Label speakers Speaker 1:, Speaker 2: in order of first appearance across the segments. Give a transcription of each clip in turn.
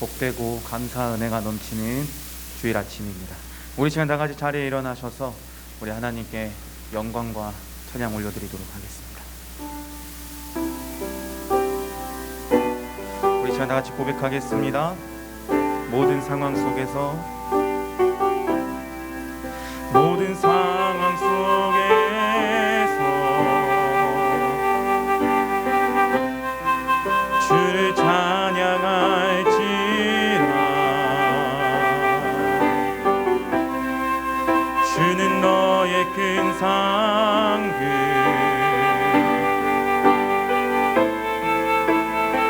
Speaker 1: 복되고 감사 은혜가 넘치는 주일 아침입니다. 우리 시간 다 같이 자리에 일어나셔서 우리 하나님께 영광과 찬양 올려드리도록 하겠습니다. 우리 시간 다 같이 고백하겠습니다. 모든 상황 속에서 주를 찬양할지라. 주는 너의 큰 상급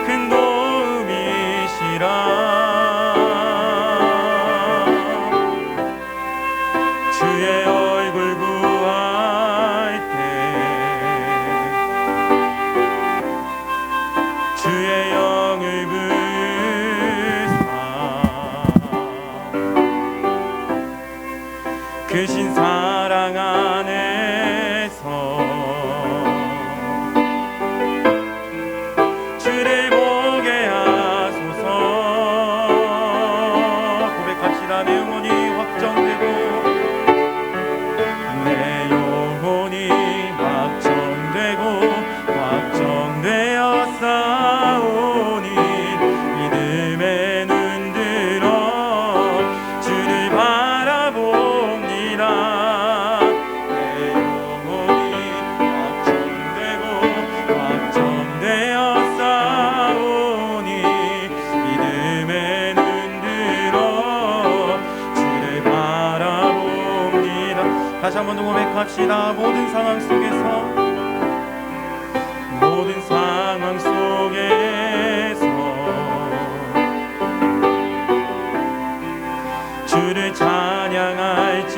Speaker 1: 큰 도움이시라. 주의 얼굴 구할 때 주의 영을 부사 크신 사랑 안에서 주를 보게 하소서. 고백합시다. 내 영혼이 확정되고 내 영혼이 확정되어 싸우니 믿음에 눈들어 주를 바라봅니다. 내 영혼이 확정되어 싸우니 믿음에 눈들어 주를 바라봅니다. 다시 한 번 더 고백합시다. 모든 상황 속에서 주를 찬양할지라.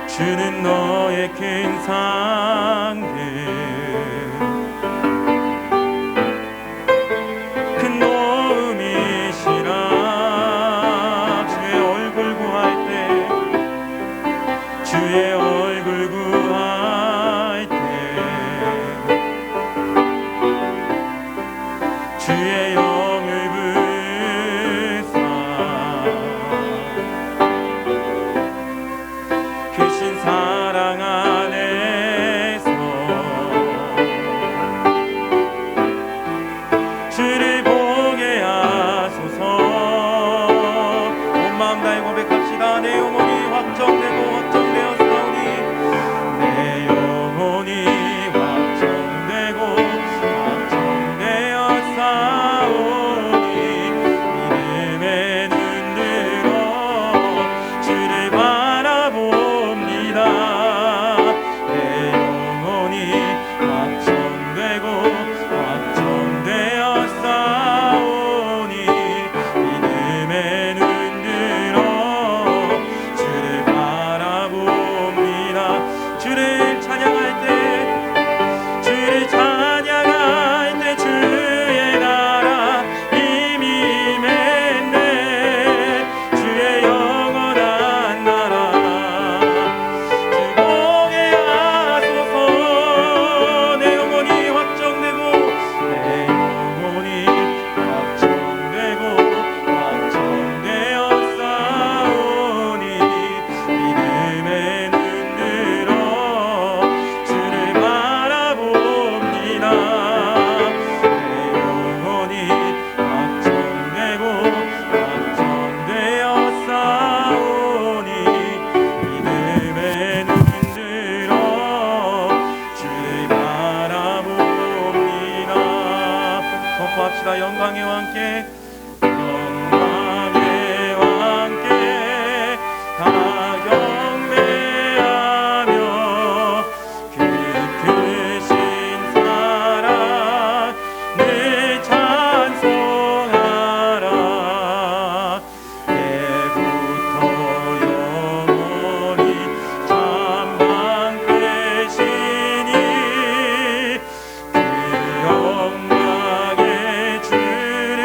Speaker 1: 주는 너의 큰 상급 큰 도움이시라. 주의 얼굴 구할 때 주의 얼굴 구할 때 주의 영을 부사 크신 사랑 안에서 주를 보게 하소서. 온 마음 다해 고백합시다. 내 영혼이 확정되어 싸우니 내 영혼이 확정되어 싸우니 믿음에 눈들어 주를 바라봅니다. 내 영혼이 확정되어 싸우니 믿음에 눈들어 주를 바라봅니다. 주를 찬양할 때 주의 나라 이미 임했네. 주의 영원한 나라 주 보게 하소서. 내 영혼이 확정되어 싸우니 믿음에 눈들어 주를 바라봅니다. 내 영혼이 확정되어 싸우니 믿음에 눈들어 주를 바라봅니다. 선포합시다. 영광의 왕께 다 경배하며 그 크신 사랑 늘 찬송하라. 때부터 영원히 참방되시니 그 영광의 주를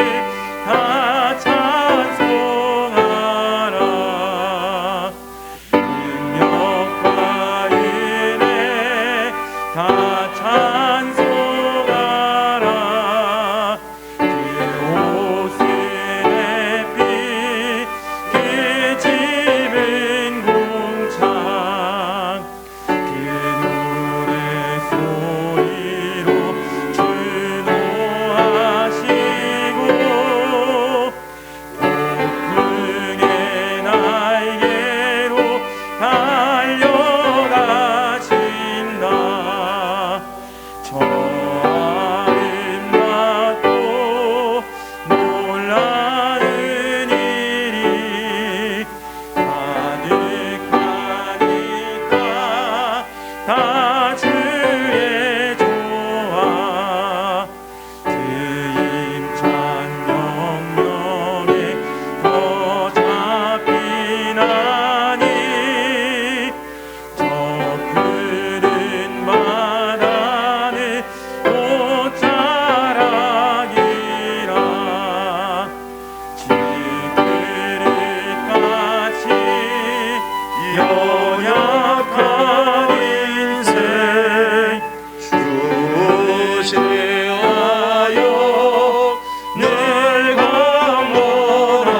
Speaker 1: 저 아름답고 놀라운 일이 가득하니까 다 주의 조화 주임 찬명령에 더 잡히나니 저 푸른 바다는 꽃자락이라 질그릇같이 연약한 인생 주시하여 늘 강건하리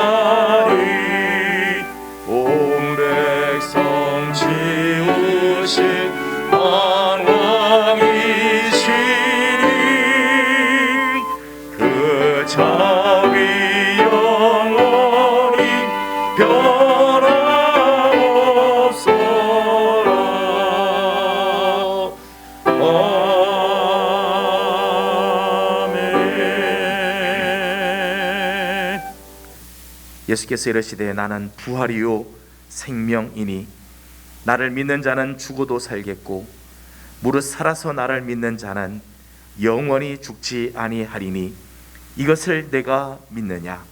Speaker 1: 온 백성 지우신 만왕이시니 그 자비 영원히 변함없소라. 아멘.
Speaker 2: 예수께서 이르시되 나는 부활이요 생명이니 나를 믿는 자는 죽어도 살겠고 무릇 살아서 나를 믿는 자는 영원히 죽지 아니하리니 이것을 내가 믿느냐.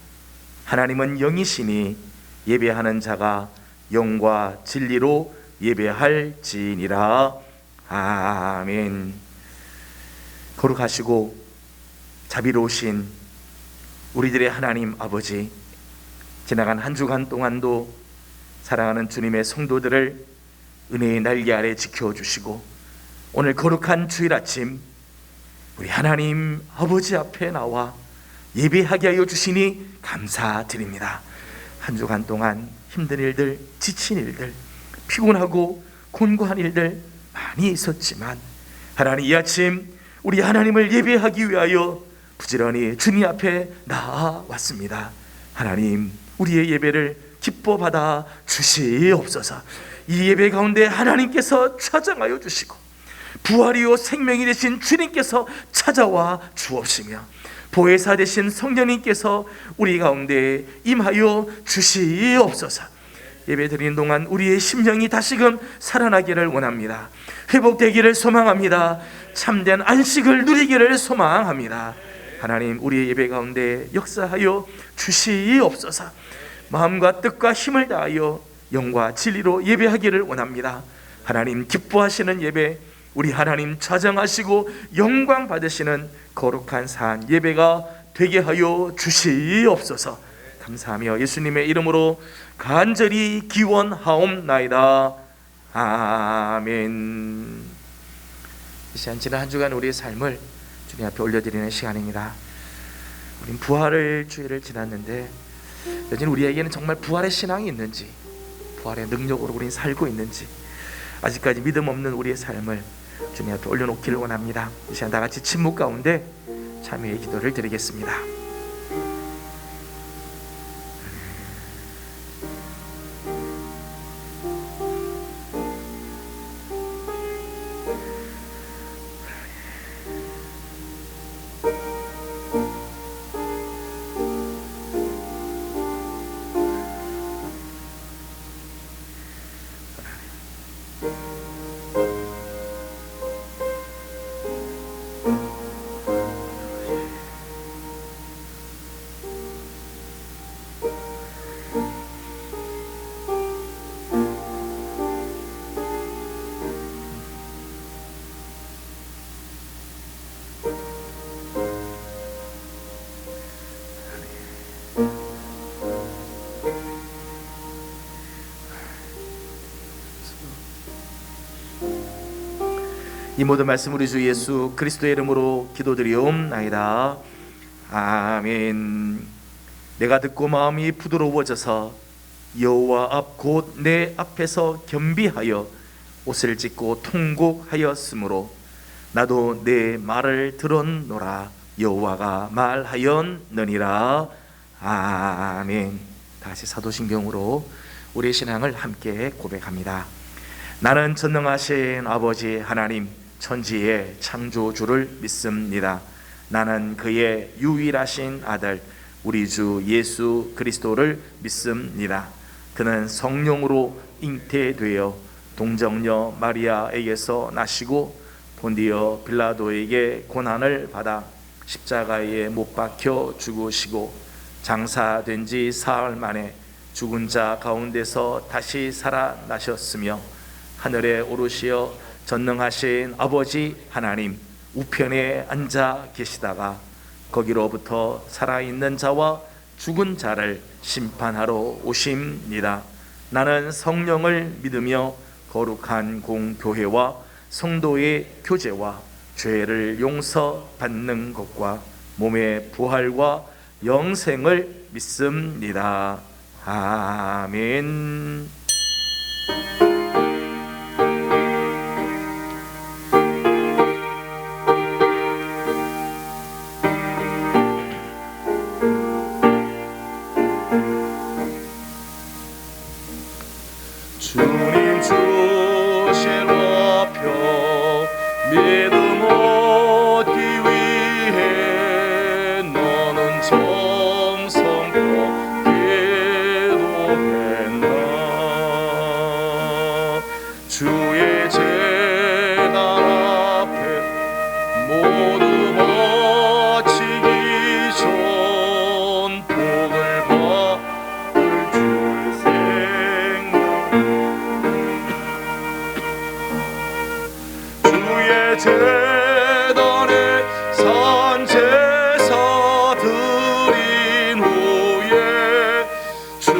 Speaker 2: 하나님은 영이시니 예배하는 자가 영과 진리로 예배할지니라. 아멘. 거룩하시고 자비로우신 우리들의 하나님 아버지, 지나간 한 주간 동안도 사랑하는 주님의 성도들을 은혜의 날개 아래 지켜주시고 오늘 거룩한 주일 아침 우리 하나님 아버지 앞에 나와 예배하게 하여 주시니 감사드립니다. 한 주간 동안 힘든 일들, 지친 일들, 피곤하고 곤고한 일들 많이 있었지만 하나님 이 아침 우리 하나님을 예배하기 위하여 부지런히 주님 앞에 나아왔습니다. 하나님 우리의 예배를 기뻐 받아 주시옵소서. 이 예배 가운데 하나님께서 찾아가여 주시고 부활이요 생명이 되신 주님께서 찾아와 주옵시며 보혜사 되신 성령님께서 우리 가운데 임하여 주시옵소서. 예배 드리는 동안 우리의 심령이 다시금 살아나기를 원합니다. 회복되기를 소망합니다. 참된 안식을 누리기를 소망합니다. 하나님 우리의 예배 가운데 역사하여 주시옵소서. 마음과 뜻과 힘을 다하여 영과 진리로 예배하기를 원합니다. 하나님 기뻐하시는 예배, 우리 하나님 좌정하시고 영광 받으시는 거룩한 산 예배가 되게 하여 주시옵소서. 감사하며 예수님의 이름으로 간절히 기원하옵나이다. 아멘. 이 시간 지난 한 주간 우리의 삶을 주님 앞에 올려드리는 시간입니다. 우린 부활의 주일을 지났는데 여전히 우리에게는 정말 부활의 신앙이 있는지, 부활의 능력으로 우린 살고 있는지, 아직까지 믿음 없는 우리의 삶을 주님 앞에 올려놓기를 원합니다. 이 시간 다 같이 침묵 가운데 참여의 기도를 드리겠습니다. 이 모든 말씀 우리 주 예수 그리스도의 이름으로 기도드리옵나이다. 아멘. 내가 듣고 마음이 부드러워져서 여호와 앞 곧 내 앞에서 겸비하여 옷을 찢고 통곡하였으므로 나도 내 말을 들었노라. 여호와가 말하였느니라. 아멘. 다시 사도신경으로 우리의 신앙을 함께 고백합니다. 나는 전능하신 아버지 하나님, 천지의 창조주를 믿습니다. 나는 그의 유일하신 아들 우리 주 예수 그리스도를 믿습니다. 그는 성령으로 잉태되어 동정녀 마리아에게서 나시고 본디어 빌라도에게 고난을 받아 십자가에 못 박혀 죽으시고 장사된 지 사흘 만에 죽은 자 가운데서 다시 살아나셨으며 하늘에 오르시어 전능하신 아버지 하나님 우편에 앉아 계시다가 거기로부터 살아있는 자와 죽은 자를 심판하러 오십니다. 나는 성령을 믿으며 거룩한 공교회와 성도의 교제와 죄를 용서받는 것과 몸의 부활과 영생을 믿습니다. 아멘. 주님 주신 우편 믿음 얻기 위해 너는 정성껏 기도했나. 주의 제단 앞에 모두 바치기 전 복을 받을 줄 생각. 주의 제단에 산제사 드린 후에 주의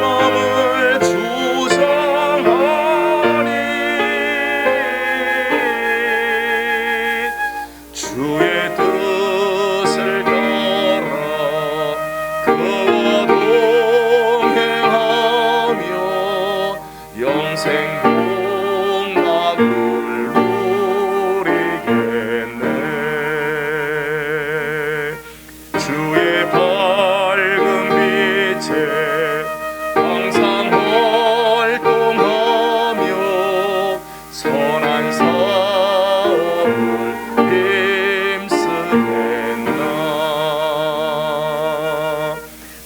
Speaker 2: 마음을 주장하니 주의 뜻을 따라 그와 동행하며 영생 주의 밝은 빛에 항상 활동하며 선한 사업을 힘쓰겠나.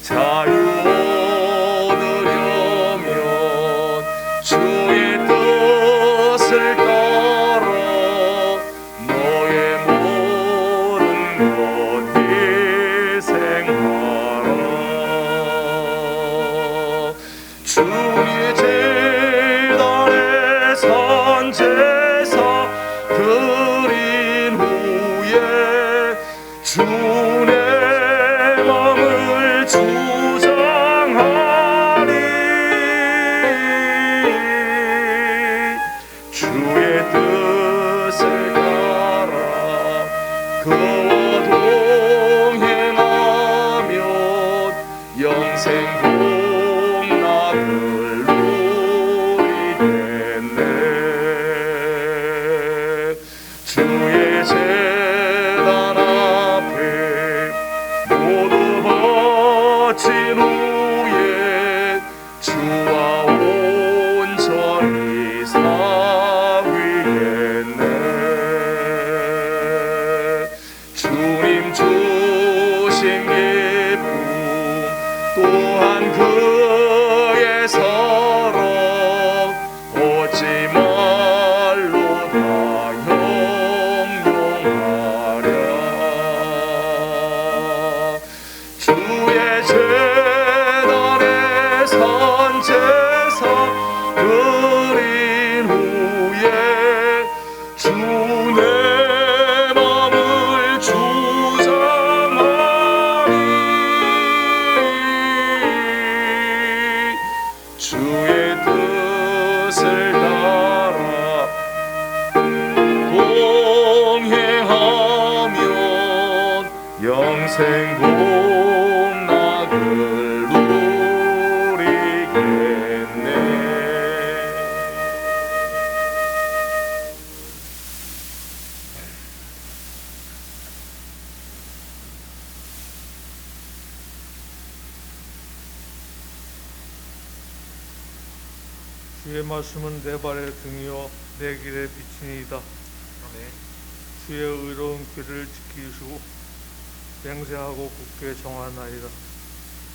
Speaker 2: 자유 얻으려면 주의 뜻을 따라 너의 모든 것 주의 제단에 산제사 드린 후에 주의 마음을 주장하니 주의 뜻을 따라 그와 동행하며 영생 주의 제단 앞에 모두 바친 후에 주와 온전히 사귀겠네. 주님 주신 기쁨 또한 그의 사랑 얻지 말로 다 영영하랴. 주의 제단에 산제사 드린 후에 주 내 맘을 주장하니 주의 뜻을 따라 동행하면 영생 복락을 누리겠네.
Speaker 3: 주의 말씀은 내 발의 등이요 내 길의 빛이니이다.
Speaker 2: 아멘.
Speaker 3: 주의 의로운 길을 지키시고 맹세하고 굳게 정하나이다.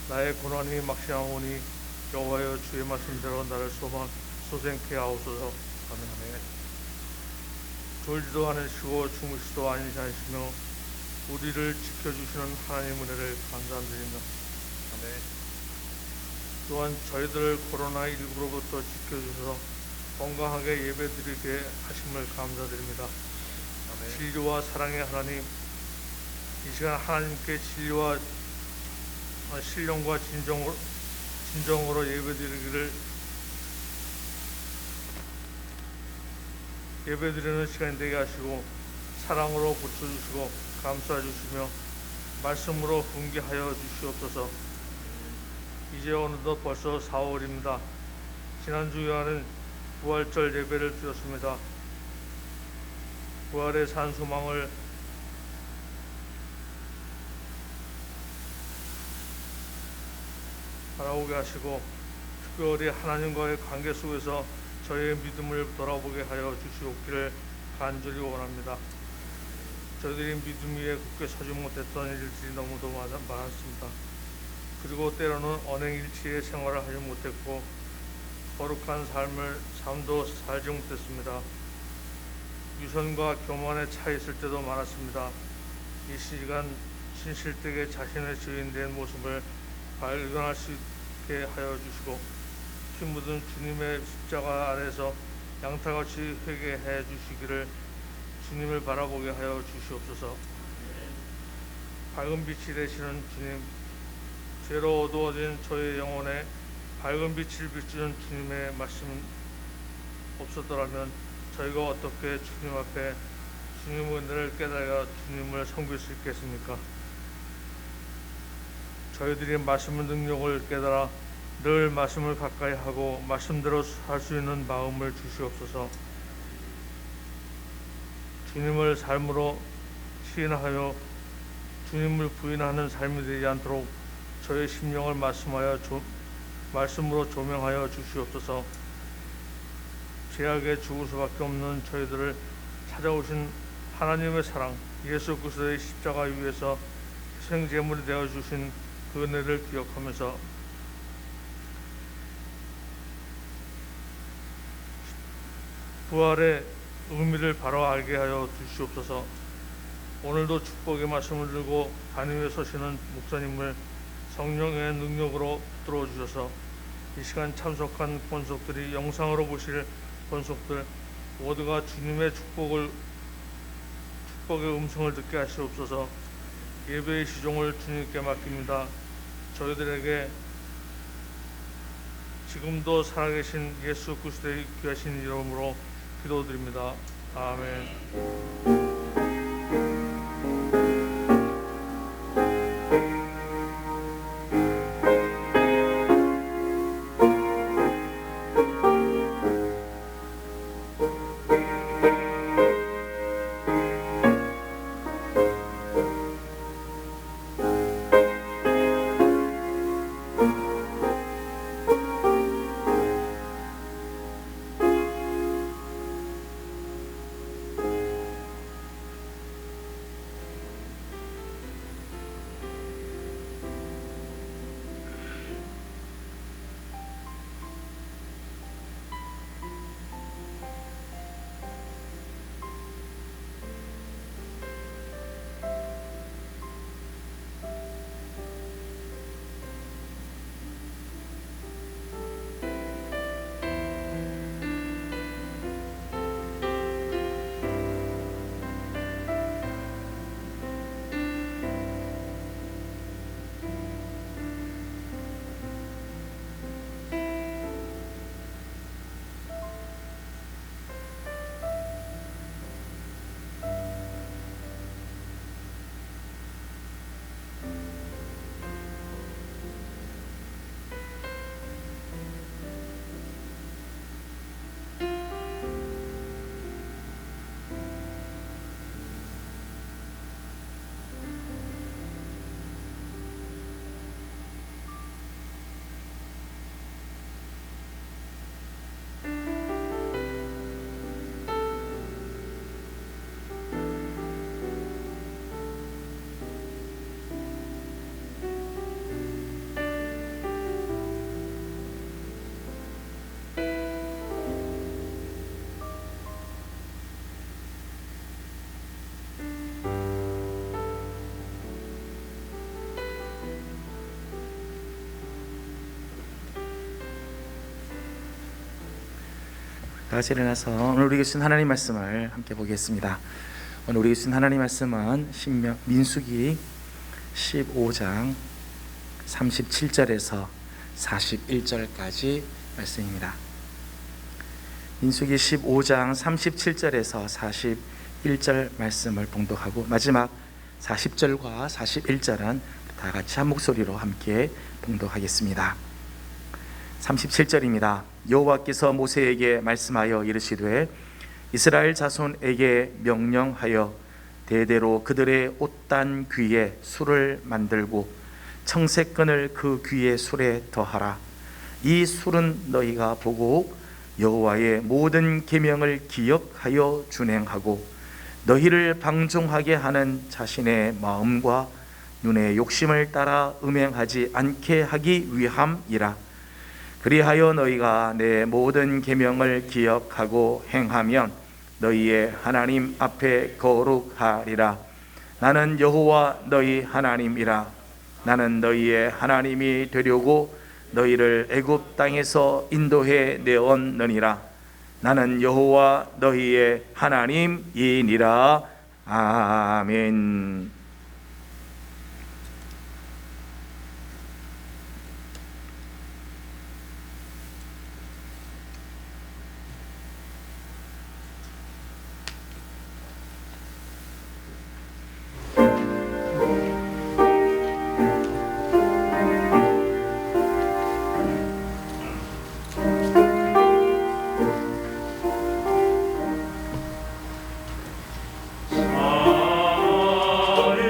Speaker 3: 나의 고난이 막심하오니 여호와여 주의 말씀대로 나를 소생케 하옵소서.
Speaker 2: 아멘.
Speaker 3: 졸지도 않으시고 주무시도 아니시며 우리를 지켜주시는 하나님 은혜를 감사드립니다.
Speaker 2: 아멘.
Speaker 3: 또한 저희들을 코로나19로부터 지켜주셔서 건강하게 예배드리게 하심을 감사드립니다.
Speaker 2: 아멘.
Speaker 3: 진리와 사랑의 하나님, 이 시간 하나님께 진리와 신령과 진정으로 예배드리는 시간이 되게 하시고 사랑으로 고쳐주시고 감싸주시며 말씀으로 훈계하여 주시옵소서. 이제 어느덧 벌써 4월입니다. 지난주에는 부활절 예배를 드렸습니다. 부활의 산 소망을 바라보게 하시고 특별히 하나님과의 관계 속에서 저희의 믿음을 돌아보게 하여 주시옵기를 간절히 원합니다. 저희들이 믿음 위에 굳게 서지 못했던 일들이 너무도 많았습니다. 그리고 때로는 언행일치의 생활을 하지 못했고 거룩한 삶도 살지 못했습니다. 유선과 교만에 차 있을 때도 많았습니다. 이 시간 진실되게 자신의 주인된 모습을 발견할 수 있게 하여 주시고 피 묻은 주님의 십자가 아래서 양털같이 회개해 주시기를 주님을 바라보게 하여 주시옵소서. 밝은 빛이 되시는 주님, 죄로 어두워진 저의 영혼에 밝은 빛을 비추는 주님의 말씀 없었더라면 저희가 어떻게 주님 앞에 주님의 은혜를 깨달아 주님을 섬길 수 있겠습니까? 저희들이 말씀의 능력을 깨달아 늘 말씀을 가까이 하고 말씀대로 살 수 있는 마음을 주시옵소서. 주님을 삶으로 시인하여 주님을 부인하는 삶이 되지 않도록 저의 심령을 말씀으로 조명하여 주시옵소서. 죄악에 죽을 수밖에 없는 저희들을 찾아오신 하나님의 사랑, 예수 그리스도의 십자가 위에서 희생제물이 되어 주신 그 은혜를 기억하면서 부활의 의미를 바로 알게 하여 주시옵소서. 오늘도 축복의 말씀을 들고 단 위에 서시는 목사님을 성령의 능력으로 붙들어 주셔서 이 시간 참석한 권속들이 영상으로 보실 권속들 모두가 주님의 축복의 음성을 듣게 하시옵소서. 예배의 시종을 주님께 맡깁니다. 저희들에게 지금도 살아계신 예수 그리스도의 귀하신 이름으로 기도드립니다. 아멘.
Speaker 2: 다 같이 일어나서 오늘 우리에게 주신 하나님 말씀을 함께 보겠습니다. 오늘 우리에게 주신 하나님 말씀은 민수기 15장 37절에서 41절까지 말씀입니다. 민수기 15장 37절에서 41절 말씀을 봉독하고 마지막 40절과 41절은 다 같이 한 목소리로 함께 봉독하겠습니다. 37절입니다. 여호와께서 모세에게 말씀하여 이르시되 이스라엘 자손에게 명령하여 대대로 그들의 옷단 귀에 술을 만들고 청색끈을 그 귀의 술에 더하라. 이 술은 너희가 보고 여호와의 모든 계명을 기억하여 준행하고 너희를 방종하게 하는 자신의 마음과 눈의 욕심을 따라 음행하지 않게 하기 위함이라. 그리하여 너희가 내 모든 계명을 기억하고 행하면 너희의 하나님 앞에 거룩하리라. 나는 여호와 너희 하나님이라. 나는 너희의 하나님이 되려고 너희를 애굽 땅에서 인도해 내었느니라. 나는 여호와 너희의 하나님이니라. 아멘.
Speaker 3: 아멘.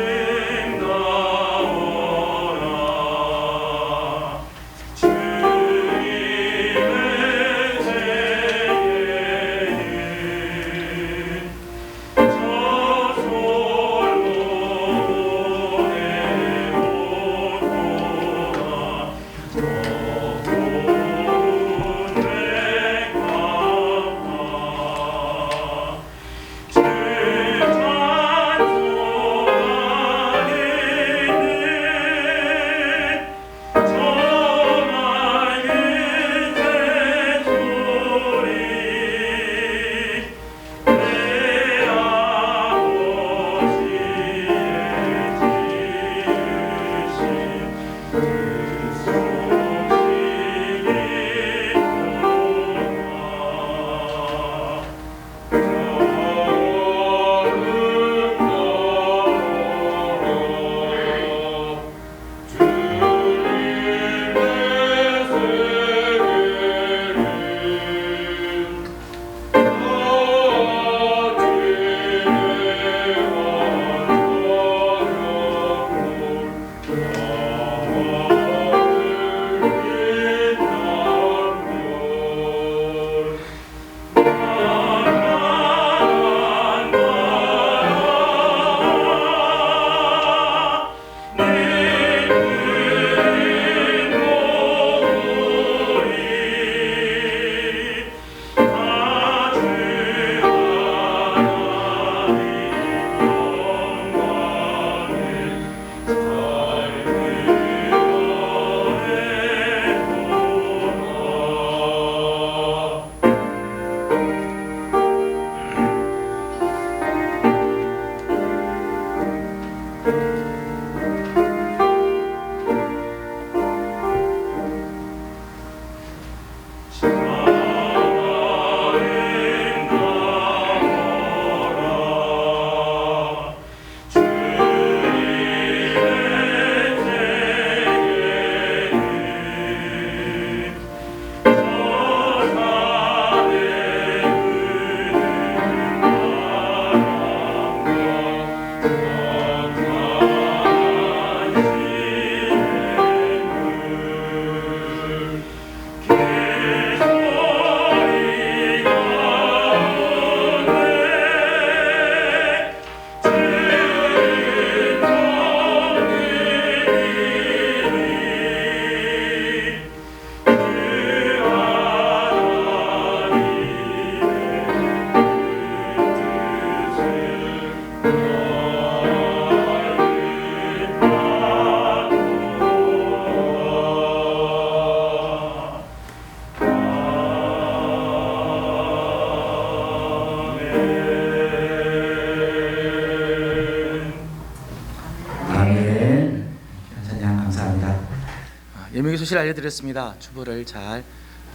Speaker 2: 소식을 알려드렸습니다. 주보를 잘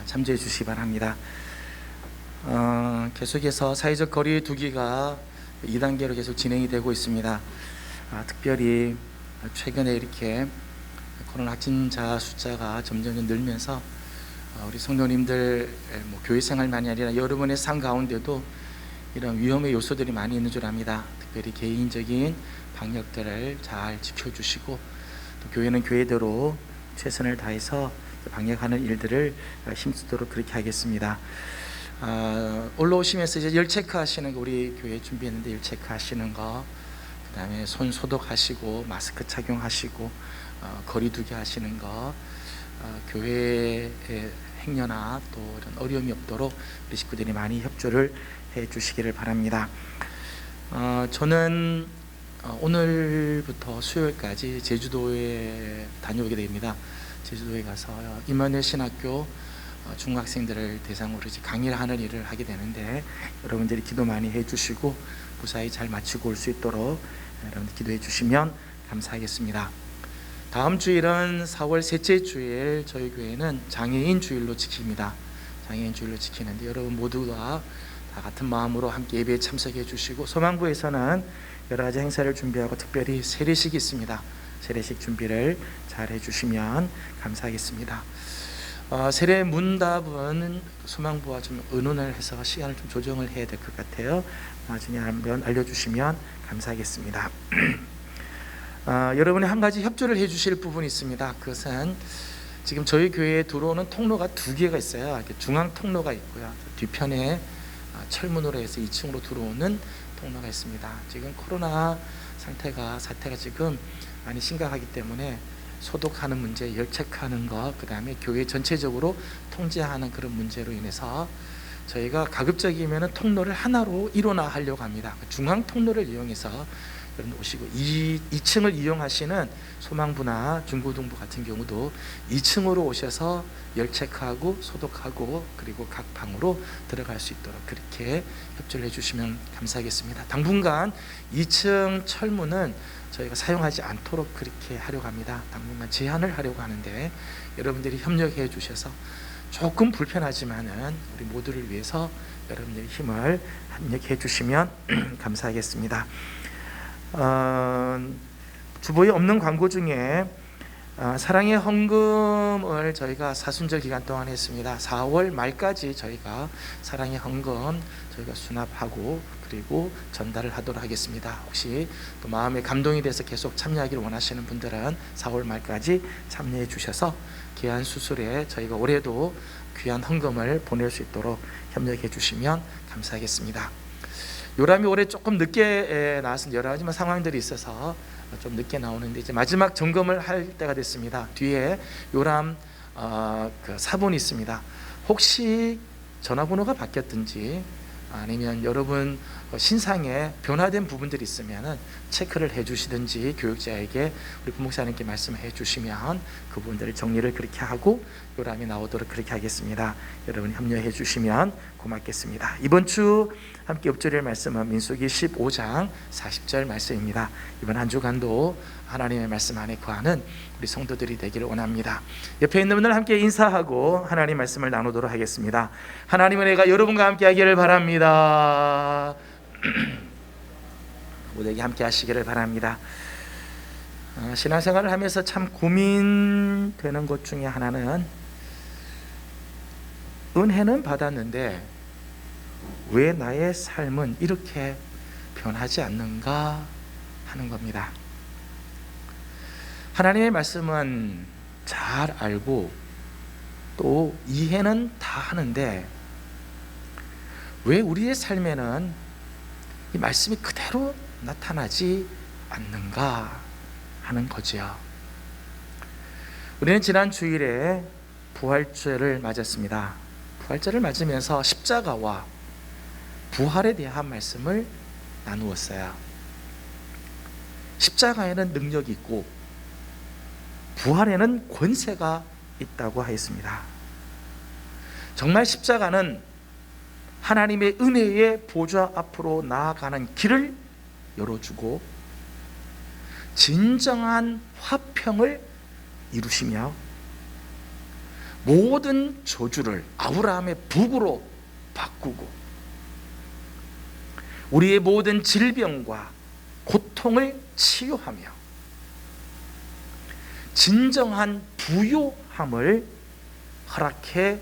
Speaker 2: 참조해 주시기 바랍니다. 계속해서 사회적 거리 두기가 2단계로 계속 진행이 되고 있습니다. 특별히 최근에 이렇게 코로나 확진자 숫자가 점점 늘면서 우리 성도님들 교회 생활만이 아니라 여러분의 삶 가운데도 이런 위험의 요소들이 많이 있는 줄 압니다. 특별히 개인적인 방역들을 잘 지켜주시고 또 교회는 교회대로 최선을 다해서 방역하는 일들을 힘쓰도록 그렇게 하겠습니다. 올라오시면서 이제 열 체크하시는 거, 우리 교회 준비했는데 열 체크하시는 거, 그다음에 손 소독하시고 마스크 착용하시고 거리두기 하시는 거, 교회의 행여나 또 이런 어려움이 없도록 우리 식구들이 많이 협조를 해주시기를 바랍니다. 저는 오늘부터 수요일까지 제주도에 다녀오게 됩니다. 제주도에 가서 임마누엘 신학교 중학생들을 대상으로 이제 강의를 하는 일을 하게 되는데, 여러분들이 기도 많이 해주시고 무사히 잘 마치고 올 수 있도록 여러분들 기도해 주시면 감사하겠습니다. 다음 주일은 4월 셋째 주일, 저희 교회는 장애인 주일로 지킵니다. 장애인 주일로 지키는데 여러분 모두가 다 같은 마음으로 함께 예배에 참석해 주시고, 소망부에서는 여러 가지 행사를 준비하고 특별히 세례식이 있습니다. 세례식 준비를 잘 해주시면 감사하겠습니다. 세례 문답은 소망부와 좀 의논을 해서 시간을 좀 조정을 해야 될 것 같아요. 나중에 한번 알려주시면 감사하겠습니다. 여러분이 한 가지 협조를 해주실 부분이 있습니다. 그것은 지금 저희 교회에 들어오는 통로가 2개가 있어요. 이렇게 중앙 통로가 있고요. 뒤편에 철문으로 해서 2층으로 들어오는 통로가 있습니다. 지금 코로나 사태가 지금 많이 심각하기 때문에 소독하는 문제, 열 체크하는 것, 그 다음에 교회 전체적으로 통제하는 그런 문제로 인해서 저희가 가급적이면 통로를 하나로 일원화하려고 합니다. 중앙 통로를 이용해서 여러분 오시고, 2층을 이용하시는 소망부나 중고등부 같은 경우도 2층으로 오셔서 열 체크하고 소독하고 그리고 각 방으로 들어갈 수 있도록 그렇게 협조를 해주시면 감사하겠습니다. 당분간 2층 철문은 저희가 사용하지 않도록 그렇게 하려고 합니다. 당분간 제한을 하려고 하는데 여러분들이 협력해 주셔서 조금 불편하지만은 우리 모두를 위해서 여러분들이 힘을 합력해 주시면 감사하겠습니다. 주보에 없는 광고 중에 사랑의 헌금을 저희가 사순절 기간 동안 했습니다. 4월 말까지 저희가 사랑의 헌금 저희가 수납하고 그리고 전달을 하도록 하겠습니다. 혹시 또 마음에 감동이 돼서 계속 참여하기를 원하시는 분들은 4월 말까지 참여해 주셔서 귀한 수술에 저희가 올해도 귀한 헌금을 보낼 수 있도록 협력해 주시면 감사하겠습니다. 요람이 올해 조금 늦게 나왔습니다. 여러 가지 상황들이 있어서 좀 늦게 나오는데 이제 마지막 점검을 할 때가 됐습니다. 뒤에 요람 그 사본이 있습니다. 혹시 전화번호가 바뀌었든지 아니면 여러분 신상에 변화된 부분들이 있으면 체크를 해주시든지 교육자에게 우리 부목사님께 말씀해 주시면 그 부분들을 정리를 그렇게 하고 요람이 나오도록 그렇게 하겠습니다. 여러분 협력해 주시면 고맙겠습니다. 이번 주 함께 읊조릴 말씀은 민수기 15장 40절 말씀입니다. 이번 한 주간도 하나님의 말씀 안에 거하는 우리 성도들이 되기를 원합니다. 옆에 있는 분들 함께 인사하고 하나님 말씀을 나누도록 하겠습니다. 하나님은 내가 여러분과 함께 하기를 바랍니다. 모두에게 함께 하시기를 바랍니다. 신앙생활을 하면서 참 고민되는 것 중에 하나는 은혜는 받았는데 왜 나의 삶은 이렇게 변하지 않는가 하는 겁니다. 하나님의 말씀은 잘 알고 또 이해는 다 하는데 왜 우리의 삶에는 이 말씀이 그대로 나타나지 않는가 하는 거지요. 우리는 지난 주일에 부활절을 맞았습니다. 부활절을 맞으면서 십자가와 부활에 대한 말씀을 나누었어요. 십자가에는 능력이 있고 부활에는 권세가 있다고 하였습니다. 정말 십자가는 하나님의 은혜의 보좌 앞으로 나아가는 길을 열어주고 진정한 화평을 이루시며 모든 저주를 아브라함의 북으로 바꾸고 우리의 모든 질병과 고통을 치유하며 진정한 부요함을 허락해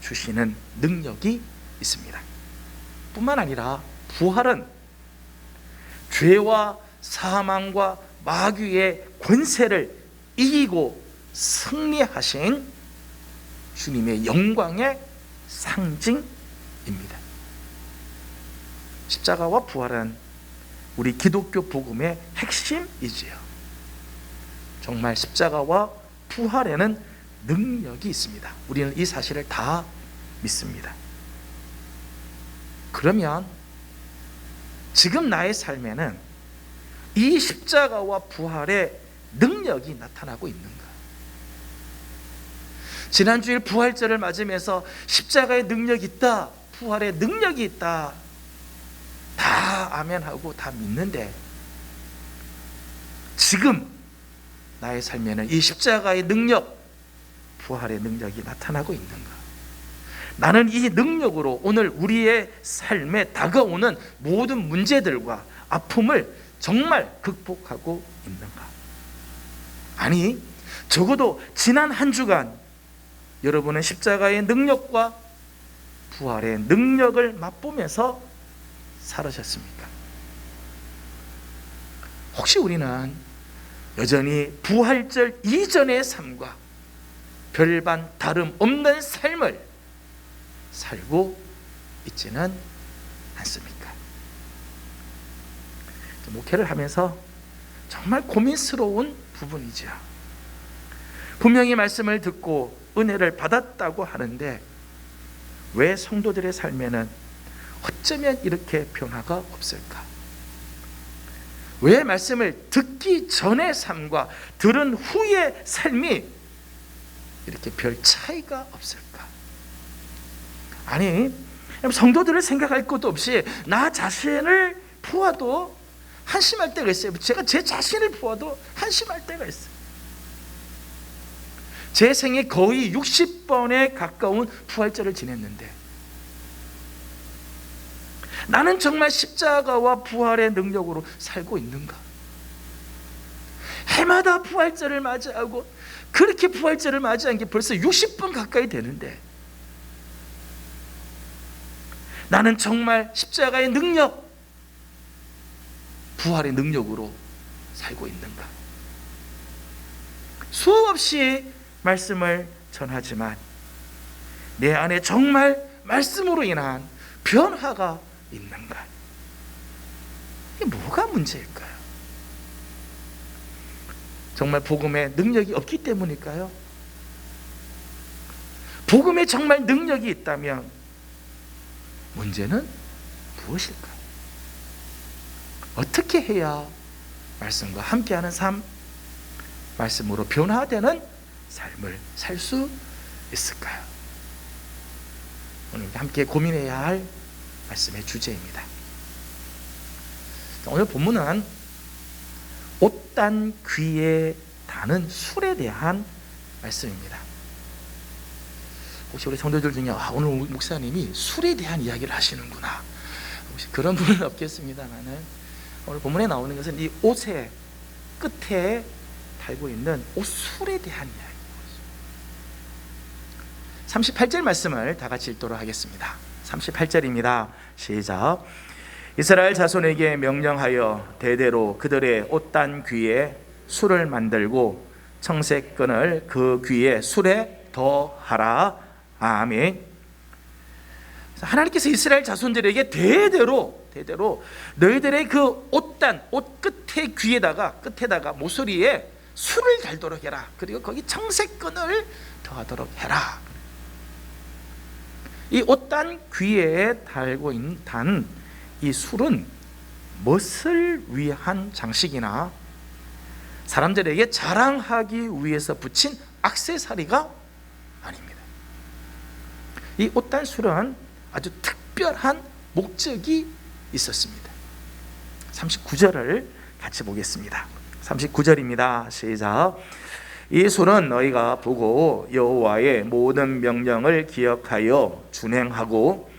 Speaker 2: 주시는 능력이 있습니다. 뿐만 아니라 부활은 죄와 사망과 마귀의 권세를 이기고 승리하신 주님의 영광의 상징입니다. 십자가와 부활은 우리 기독교 복음의 핵심이지요. 정말 십자가와 부활에는 능력이 있습니다. 우리는 이 사실을 다 믿습니다. 그러면 지금 나의 삶에는 이 십자가와 부활의 능력이 나타나고 있는가? 지난주일 부활절을 맞으면서 십자가의 능력이 있다, 부활의 능력이 있다, 다 아멘하고 다 믿는데 지금 나의 삶에는 이 십자가의 능력, 부활의 능력이 나타나고 있는가? 나는 이 능력으로 오늘 우리의 삶에 다가오는 모든 문제들과 아픔을 정말 극복하고 있는가? 아니, 적어도 지난 한 주간 여러분은 십자가의 능력과 부활의 능력을 맛보면서 살으셨습니까? 혹시 우리는 여전히 부활절 이전의 삶과 별반 다름없는 삶을 살고 있지는 않습니까? 목회를 하면서 정말 고민스러운 부분이죠. 분명히 말씀을 듣고 은혜를 받았다고 하는데 왜 성도들의 삶에는 어쩌면 이렇게 변화가 없을까? 왜 말씀을 듣기 전의 삶과 들은 후의 삶이 이렇게 별 차이가 없을까? 아니, 성도들을 생각할 것도 없이 나 자신을 보아도 한심할 때가 있어요. 제가 제 자신을 보아도 한심할 때가 있어요. 제 생에 거의 60번에 가까운 부활절을 지냈는데 나는 정말 십자가와 부활의 능력으로 살고 있는가? 해마다 부활절을 맞이하고 그렇게 부활절을 맞이한 게 벌써 60번 가까이 되는데 나는 정말 십자가의 능력, 부활의 능력으로 살고 있는가? 수없이 말씀을 전하지만 내 안에 정말 말씀으로 인한 변화가 있는가? 이게 뭐가 문제일까요? 정말 복음에 능력이 없기 때문일까요? 복음에 정말 능력이 있다면 문제는 무엇일까요? 어떻게 해야 말씀과 함께하는 삶, 말씀으로 변화되는 삶을 살 수 있을까요? 오늘 함께 고민해야 할 말씀의 주제입니다. 오늘 본문은 옷단 귀에 다는 술에 대한 말씀입니다. 혹시 우리 성도들 중에 오늘 목사님이 술에 대한 이야기를 하시는구나, 혹시 그런 분은 없겠습니다만은 오늘 본문에 나오는 것은 이 옷의 끝에 달고 있는 옷술에 대한 이야기입니다. 38절 말씀을 다 같이 읽도록 하겠습니다. 38절입니다. 시작. 이스라엘 자손에게 명령하여 대대로 그들의 옷단 귀에 술을 만들고 청색끈을 그 귀에 술에 더하라. 아멘. 하나님께서 이스라엘 자손들에게 대대로 너희들의 그 옷단, 옷 끝에 끝에다가 모서리에 술을 달도록 해라. 그리고 거기 청색끈을 더하도록 해라. 이 옷단 귀에 달고 있는 이 술은 무엇을 위한 장식이나 사람들에게 자랑하기 위해서 붙인 액세서리가 아닙니다. 이 옷단 술은 아주 특별한 목적이 있었습니다. 39절을 같이 보겠습니다. 39절입니다. 시작. 이 술은 너희가 보고 여호와의 모든 명령을 기억하여 준행하고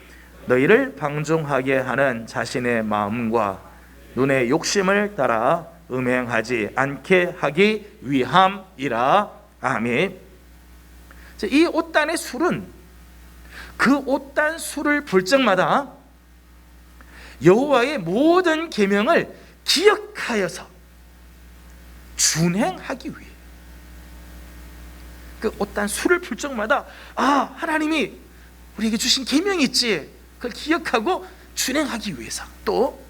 Speaker 2: 너희를 방종하게 하는 자신의 마음과 눈의 욕심을 따라 음행하지 않게 하기 위함이라. 아멘. 이 옷단의 술은 그 옷단 술을 볼 적마다 여호와의 모든 계명을 기억하여서 준행하기 위해, 그 옷단 술을 볼 적마다 하나님이 우리에게 주신 계명이 있지, 그걸 기억하고 준행하기 위해서, 또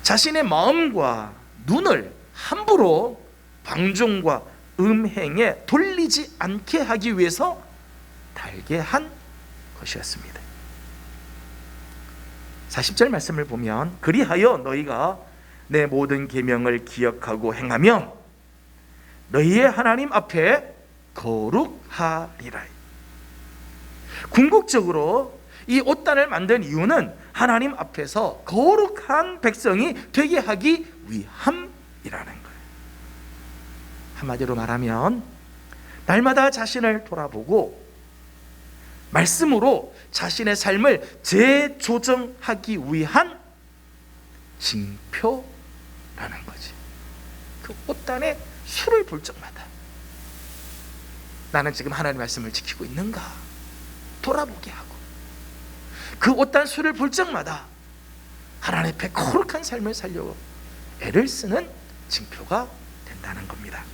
Speaker 2: 자신의 마음과 눈을 함부로 방종과 음행에 돌리지 않게 하기 위해서 달게 한 것이었습니다. 40절 말씀을 보면 그리하여 너희가 내 모든 계명을 기억하고 행하면 너희의 하나님 앞에 거룩하리라. 궁극적으로 이 옷단을 만든 이유는 하나님 앞에서 거룩한 백성이 되게 하기 위함이라는 거예요. 한마디로 말하면 날마다 자신을 돌아보고 말씀으로 자신의 삶을 재조정하기 위한 징표라는 거지. 그 옷단의 술을 볼 적마다 나는 지금 하나님의 말씀을 지키고 있는가 돌아보게 하고, 그 옷단 술을 볼 적마다 하나님 앞에 거룩한 삶을 살려고 애를 쓰는 징표가 된다는 겁니다.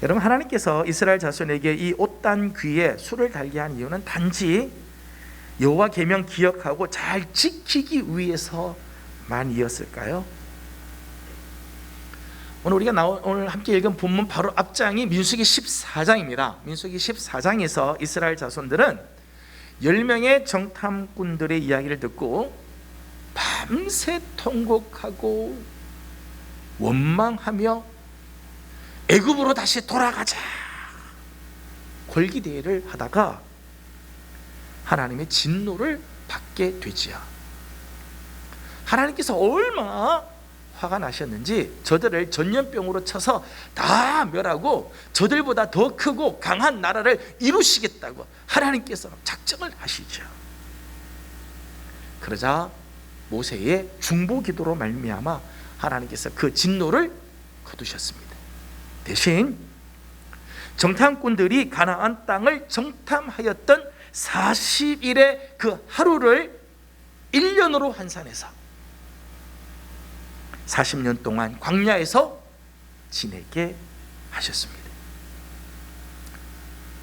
Speaker 2: 여러분, 하나님께서 이스라엘 자손에게 이 옷단 귀에 술을 달게 한 이유는 단지 여호와 계명 기억하고 잘 지키기 위해서만이었을까요? 오늘 우리가 오늘 함께 읽은 본문 바로 앞장이 민수기 14장입니다. 민수기 14장에서 이스라엘 자손들은 10명의 정탐꾼들의 이야기를 듣고 밤새 통곡하고 원망하며 애굽으로 다시 돌아가자 골기대회를 하다가 하나님의 진노를 받게 되지요. 하나님께서 얼마나 화가 나셨는지 저들을 전염병으로 쳐서 다 멸하고 저들보다 더 크고 강한 나라를 이루시겠다고 하나님께서 작정을 하시죠. 그러자 모세의 중보 기도로 말미암아 하나님께서 그 진노를 거두셨습니다. 대신 정탐꾼들이 가나안 땅을 정탐하였던 40일의 그 하루를 1년으로 환산해서 40년 동안 광야에서 지내게 하셨습니다.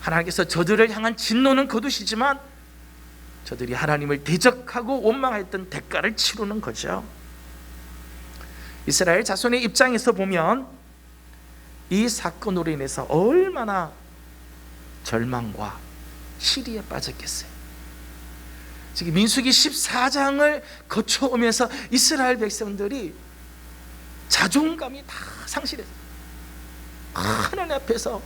Speaker 2: 하나님께서 저들을 향한 진노는 거두시지만 저들이 하나님을 대적하고 원망했던 대가를 치르는 거죠. 이스라엘 자손의 입장에서 보면 이 사건으로 인해서 얼마나 절망과 시리에 빠졌겠어요. 지금 민수기 14장을 거쳐오면서 이스라엘 백성들이 자존감이 다 상실했어요. 하나님 앞에서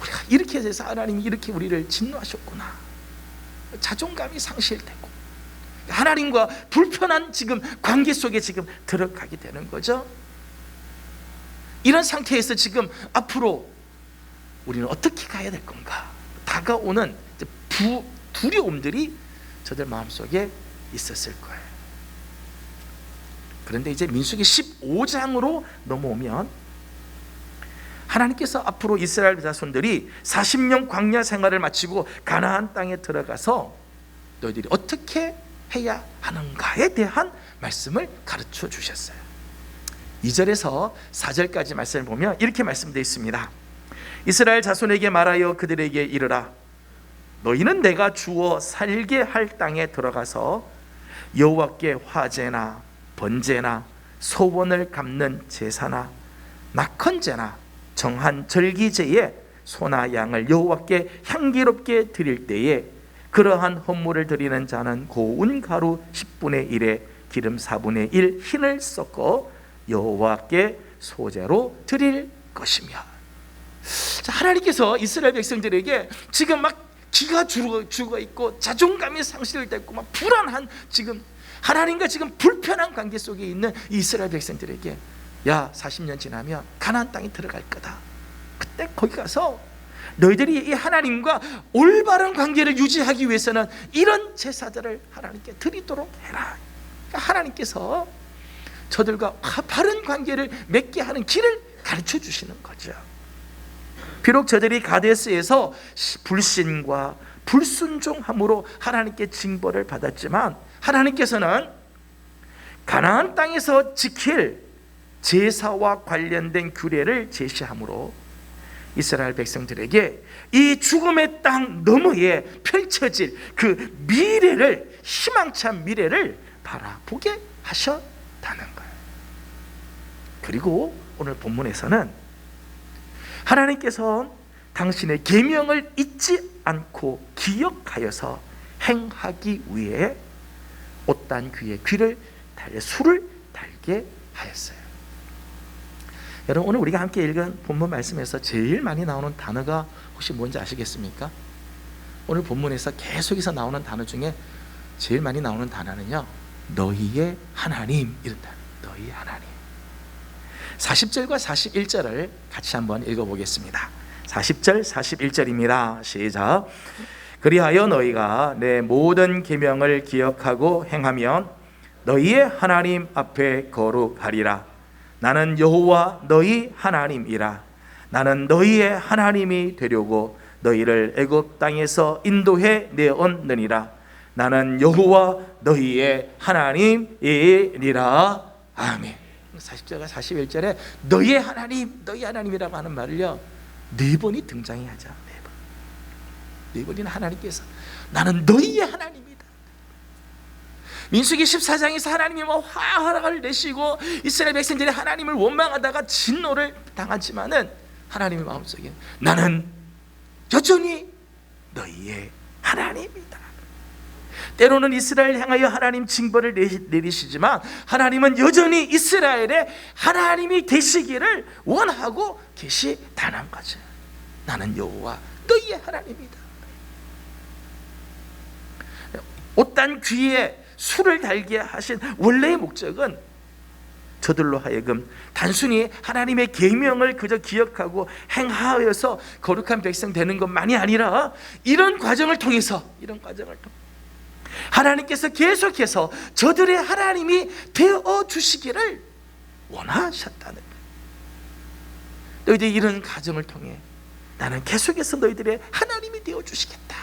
Speaker 2: 우리가 이렇게 해서 하나님이 이렇게 우리를 진노하셨구나. 자존감이 상실되고 하나님과 불편한 지금 관계 속에 지금 들어가게 되는 거죠. 이런 상태에서 지금 앞으로 우리는 어떻게 가야 될 건가? 다가오는 두려움들이 저들 마음속에 있었을 거예요. 그런데 이제 민수기 15장으로 넘어오면 하나님께서 앞으로 이스라엘 자손들이 40년 광야 생활을 마치고 가나안 땅에 들어가서 너희들이 어떻게 해야 하는가에 대한 말씀을 가르쳐 주셨어요. 2절에서 4절까지 말씀을 보면 이렇게 말씀되어 있습니다. 이스라엘 자손에게 말하여 그들에게 이르라. 너희는 내가 주어 살게 할 땅에 들어가서 여호와께 화제나 번제나 소원을 갚는 제사나 낙헌제나 정한 절기제에 소나 양을 여호와께 향기롭게 드릴 때에 그러한 헌물을 드리는 자는 고운 가루 10분의 1에 기름 4분의 1 흰을 섞어 여호와께 소제로 드릴 것이며. 하나님께서 이스라엘 백성들에게 지금 막 기가 죽어 있고 자존감이 상실됐고 막 불안한 지금 하나님과 지금 불편한 관계 속에 있는 이스라엘 백성들에게 야 40년 지나면 가나안 땅에 들어갈 거다. 그때 거기 가서 너희들이 이 하나님과 올바른 관계를 유지하기 위해서는 이런 제사들을 하나님께 드리도록 해라. 그러니까 하나님께서 저들과 바른 관계를 맺게 하는 길을 가르쳐 주시는 거죠. 비록 저들이 가데스에서 불신과 불순종함으로 하나님께 징벌을 받았지만 하나님께서는 가나안 땅에서 지킬 제사와 관련된 규례를 제시함으로 이스라엘 백성들에게 이 죽음의 땅 너머에 펼쳐질 그 미래를, 희망찬 미래를 바라보게 하셨다는 거예요. 그리고 오늘 본문에서는 하나님께서 당신의 계명을 잊지 않고 기억하여서 행하기 위해 옷단 귀에 술을 달게 하였어요. 여러분, 오늘 우리가 함께 읽은 본문 말씀에서 제일 많이 나오는 단어가 혹시 뭔지 아시겠습니까? 오늘 본문에서 계속해서 나오는 단어 중에 제일 많이 나오는 단어는요, 너희의 하나님, 이런 단어. 너희의 하나님. 40절과 41절을 같이 한번 읽어보겠습니다. 40절 41절입니다. 시작. 그리하여 너희가 내 모든 계명을 기억하고 행하면 너희의 하나님 앞에 거룩하리라. 나는 여호와 너희 하나님이라. 나는 너희의 하나님이 되려고 너희를 애굽 땅에서 인도해 내었느니라. 나는 여호와 너희의 하나님이니라. 아멘. 40절과 41절에 너희의 하나님, 너희 하나님이라고 하는 말을요, 4번이 등장해야 하죠. 4번. 4번이나 하나님께서 나는 너희의 하나님이다. 민수기 14장에서 하나님이 화를 내시고 이스라엘 백성들이 하나님을 원망하다가 진노를 당하지만은 하나님의 마음속에 나는 여전히 너희의 하나님이다. 때로는 이스라엘을 향하여 하나님 징벌을 내리시지만 하나님은 여전히 이스라엘의 하나님이 되시기를 원하고 계시다는 거죠. 나는 여호와 너희의 하나님이다. 옷단 귀에 술을 달게 하신 원래의 목적은 저들로 하여금 단순히 하나님의 계명을 그저 기억하고 행하여서 거룩한 백성 되는 것만이 아니라 이런 과정을 통해서 하나님께서 계속해서 저들의 하나님이 되어 주시기를 원하셨다는 거예요. 너희들이 이런 과정을 통해 나는 계속해서 너희들의 하나님이 되어 주시겠다.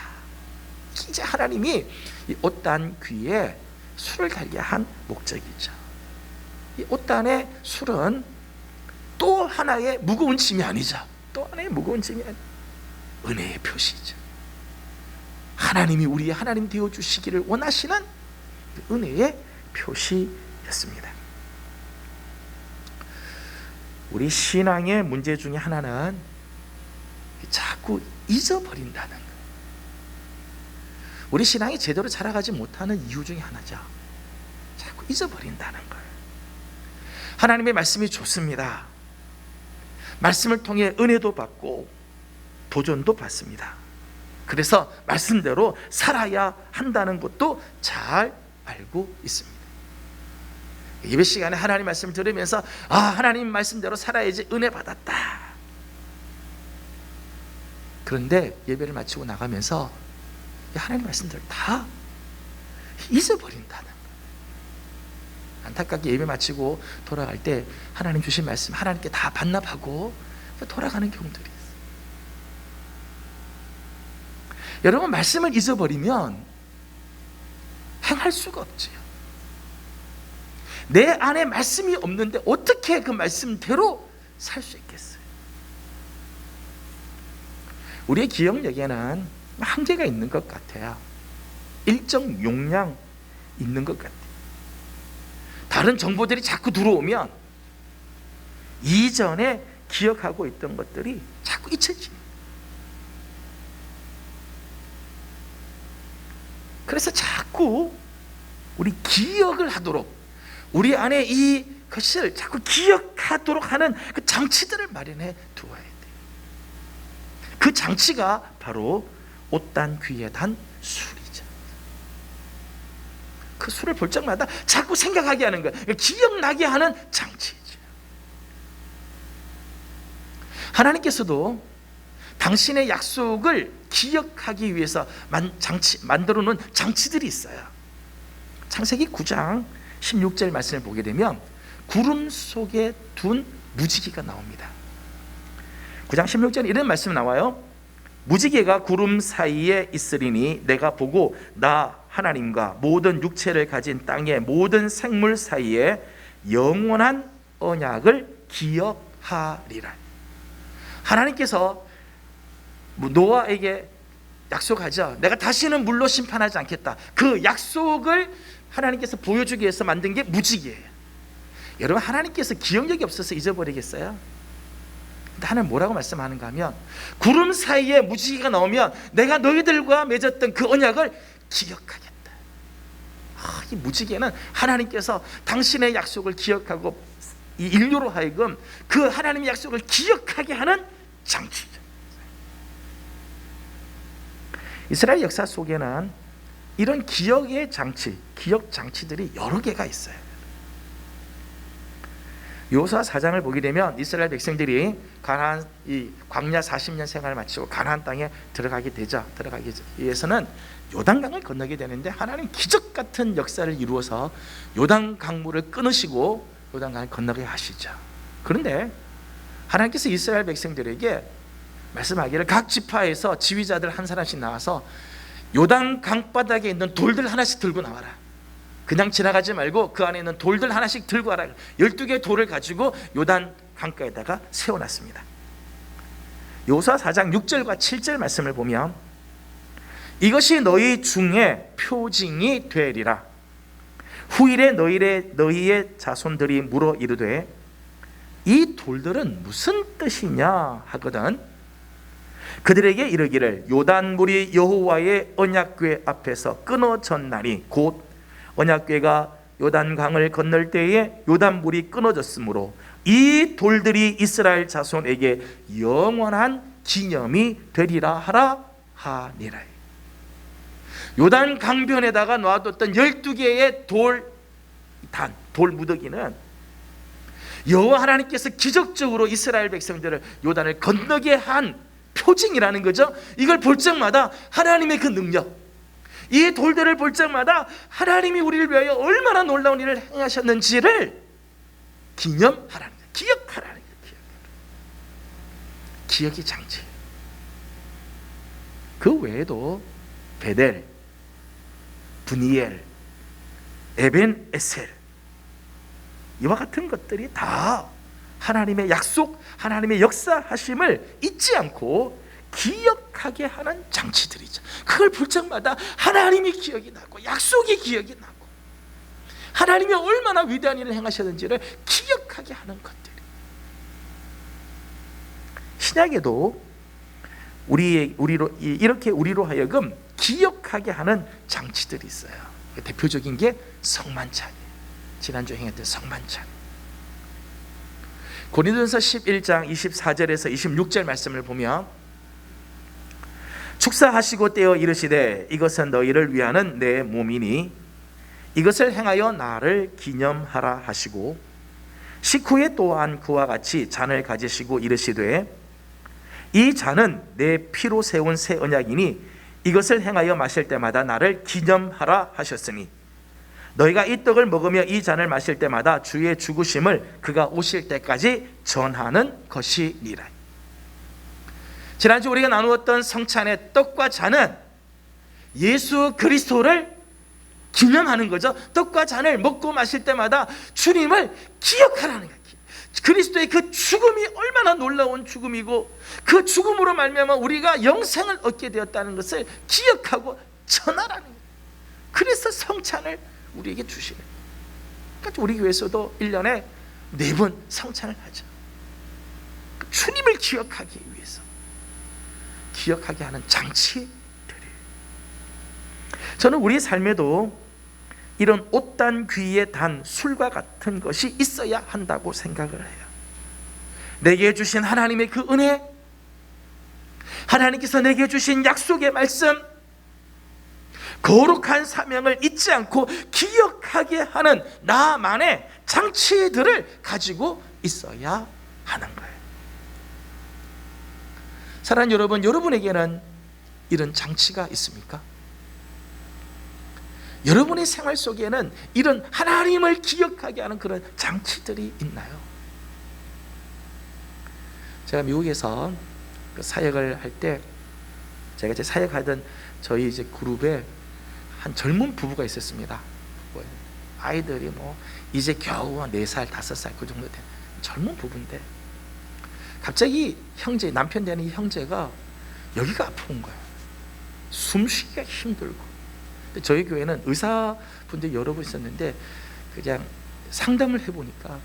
Speaker 2: 이제 하나님이 이 옷단 귀에 술을 달게 한 목적이죠. 이 옷단의 술은 또 하나의 무거운 짐이 아니죠. 또 하나의 무거운 짐이 아니죠. 은혜의 표시죠. 하나님이 우리의 하나님 되어 주시기를 원하시는 은혜의 표시였습니다. 우리 신앙의 문제 중에 하나는 자꾸 잊어버린다는 거예요. 우리 신앙이 제대로 자라가지 못하는 이유 중에 하나죠. 자꾸 잊어버린다는 거예요. 하나님의 말씀이 좋습니다. 말씀을 통해 은혜도 받고 도전도 받습니다. 그래서 말씀대로 살아야 한다는 것도 잘 알고 있습니다. 예배 시간에 하나님 말씀을 들으면서 하나님 말씀대로 살아야지 은혜 받았다. 그런데 예배를 마치고 나가면서 하나님 말씀들을 다 잊어버린다는 거예요. 안타깝게 예배 마치고 돌아갈 때 하나님 주신 말씀 하나님께 다 반납하고 돌아가는 경우들이 있어요. 여러분, 말씀을 잊어버리면 행할 수가 없지요. 내 안에 말씀이 없는데 어떻게 그 말씀대로 살 수 있겠어요? 우리의 기억력에는 한계가 있는 것 같아요. 일정 용량 있는 것 같아요. 다른 정보들이 자꾸 들어오면 이전에 기억하고 있던 것들이 자꾸 잊혀지요. 그래서 자꾸 우리 기억을 하도록, 우리 안에 이것을 자꾸 기억하도록 하는 그 장치들을 마련해 두어야 돼요. 그 장치가 바로 옷단 귀에 단 술이죠. 그 술을 볼 적마다 자꾸 생각하게 하는 거예요. 기억나게 하는 장치죠. 하나님께서도 당신의 약속을 기억하기 위해서 만들어 놓은 장치들이 있어요. 창세기 9장 16절 말씀을 보게 되면 구름 속에 둔 무지개가 나옵니다. 9장 16절에 이런 말씀이 나와요. 무지개가 구름 사이에 있으리니 내가 보고 나 하나님과 모든 육체를 가진 땅의 모든 생물 사이에 영원한 언약을 기억하리라. 하나님께서 노아에게 약속하죠. 내가 다시는 물로 심판하지 않겠다. 그 약속을 하나님께서 보여주기 위해서 만든 게 무지개예요. 여러분, 하나님께서 기억력이 없어서 잊어버리겠어요? 근데 하나님 뭐라고 말씀하는가 하면 구름 사이에 무지개가 나오면 내가 너희들과 맺었던 그 언약을 기억하겠다. 이 무지개는 하나님께서 당신의 약속을 기억하고 이 인류로 하여금 그 하나님의 약속을 기억하게 하는 장치죠. 이스라엘 역사 속에는 이런 기억의 장치, 기억 장치들이 여러 개가 있어요. 여호수아 4장을 보게 되면 이스라엘 백성들이 가나안 이 광야 40년 생활을 마치고 가나안 땅에 들어가게 되죠. 들어가기 위해서는 요단강을 건너게 되는데 하나님 기적 같은 역사를 이루어서 요단 강물을 끊으시고 요단강을 건너게 하시죠. 그런데 하나님께서 이스라엘 백성들에게 말씀하기를 각 지파에서 지휘자들 한 사람씩 나와서 요단 강바닥에 있는 돌들 하나씩 들고 나와라. 그냥 지나가지 말고 그 안에 있는 돌들 하나씩 들고 와라. 12개의 돌을 가지고 요단 강가에다가 세워놨습니다. 여호수아 4장 6절과 7절 말씀을 보면 이것이 너희 중에 표징이 되리라. 후일에 너희의 자손들이 물어 이르되 이 돌들은 무슨 뜻이냐 하거든 그들에게 이르기를 요단물이 여호와의 언약궤 앞에서 끊어졌나니 곧 언약궤가 요단강을 건널 때에 요단물이 끊어졌으므로 이 돌들이 이스라엘 자손에게 영원한 기념이 되리라 하라 하니라. 요단 강변에다가 놔뒀던 12개의 돌 무더기는 여호와 하나님께서 기적적으로 이스라엘 백성들을 요단을 건너게 한 표징이라는 거죠. 이걸 볼 적마다 하나님의 그 능력, 이 돌들을 볼 적마다 하나님이 우리를 위하여 얼마나 놀라운 일을 행하셨는지를 기념하라는 거예요. 기억하라는 거예요. 기억의 장치. 그 외에도 베델, 브니엘, 에벤 에셀 이와 같은 것들이 다 하나님의 약속, 하나님의 역사하심을 잊지 않고 기억하게 하는 장치들이죠. 그걸 볼 적마다 하나님의 기억이 나고 약속의 기억이 나고 하나님이 얼마나 위대한 일을 행하셨는지를 기억하게 하는 것들. 신약에도 이렇게 우리로 하여금 기억하게 하는 장치들이 있어요. 대표적인 게 성만찬이에요. 지난주에 행했던 성만찬. 고린도전서 11장 24절에서 26절 말씀을 보면 축사하시고 떼어 이르시되 이것은 너희를 위하는 내 몸이니 이것을 행하여 나를 기념하라 하시고 식후에 또한 그와 같이 잔을 가지시고 이르시되 이 잔은 내 피로 세운 새 언약이니 이것을 행하여 마실 때마다 나를 기념하라 하셨으니 너희가 이 떡을 먹으며 이 잔을 마실 때마다 주의 죽으심을 그가 오실 때까지 전하는 것이니라. 지난주 우리가 나누었던 성찬의 떡과 잔은 예수 그리스도를 기념하는 거죠. 떡과 잔을 먹고 마실 때마다 주님을 기억하라는 거예요. 그리스도의 그 죽음이 얼마나 놀라운 죽음이고 그 죽음으로 말미암아 우리가 영생을 얻게 되었다는 것을 기억하고 전하라는 거예요. 그래서 성찬을 우리에게 주시는. 그러니까 우리 교회에서도 1년에 4번 성찬을 하죠. 주님을 기억하기 위해서 기억하게 하는 장치들이에요. 저는 우리 삶에도 이런 옷단 귀에 단 술과 같은 것이 있어야 한다고 생각을 해요. 내게 주신 하나님의 그 은혜, 하나님께서 내게 주신 약속의 말씀, 거룩한 사명을 잊지 않고 기억하게 하는 나만의 장치들을 가지고 있어야 하는 거예요. 사랑하는 여러분, 여러분에게는 이런 장치가 있습니까? 여러분의 생활 속에는 이런 하나님을 기억하게 하는 그런 장치들이 있나요? 제가 미국에서 그 사역을 할 때, 제가 이제 사역하던 저희 이제 그룹에 한 젊은 부부가 있었습니다. 아이들이 이제 겨우 4살, 5살 그 정도 된 젊은 부부인데, 갑자기 남편 되는 이 형제가 여기가 아픈 거예요. 숨쉬기가 힘들고. 저희 교회는 의사분들 여러 분 있었는데 그냥 상담을 해보니까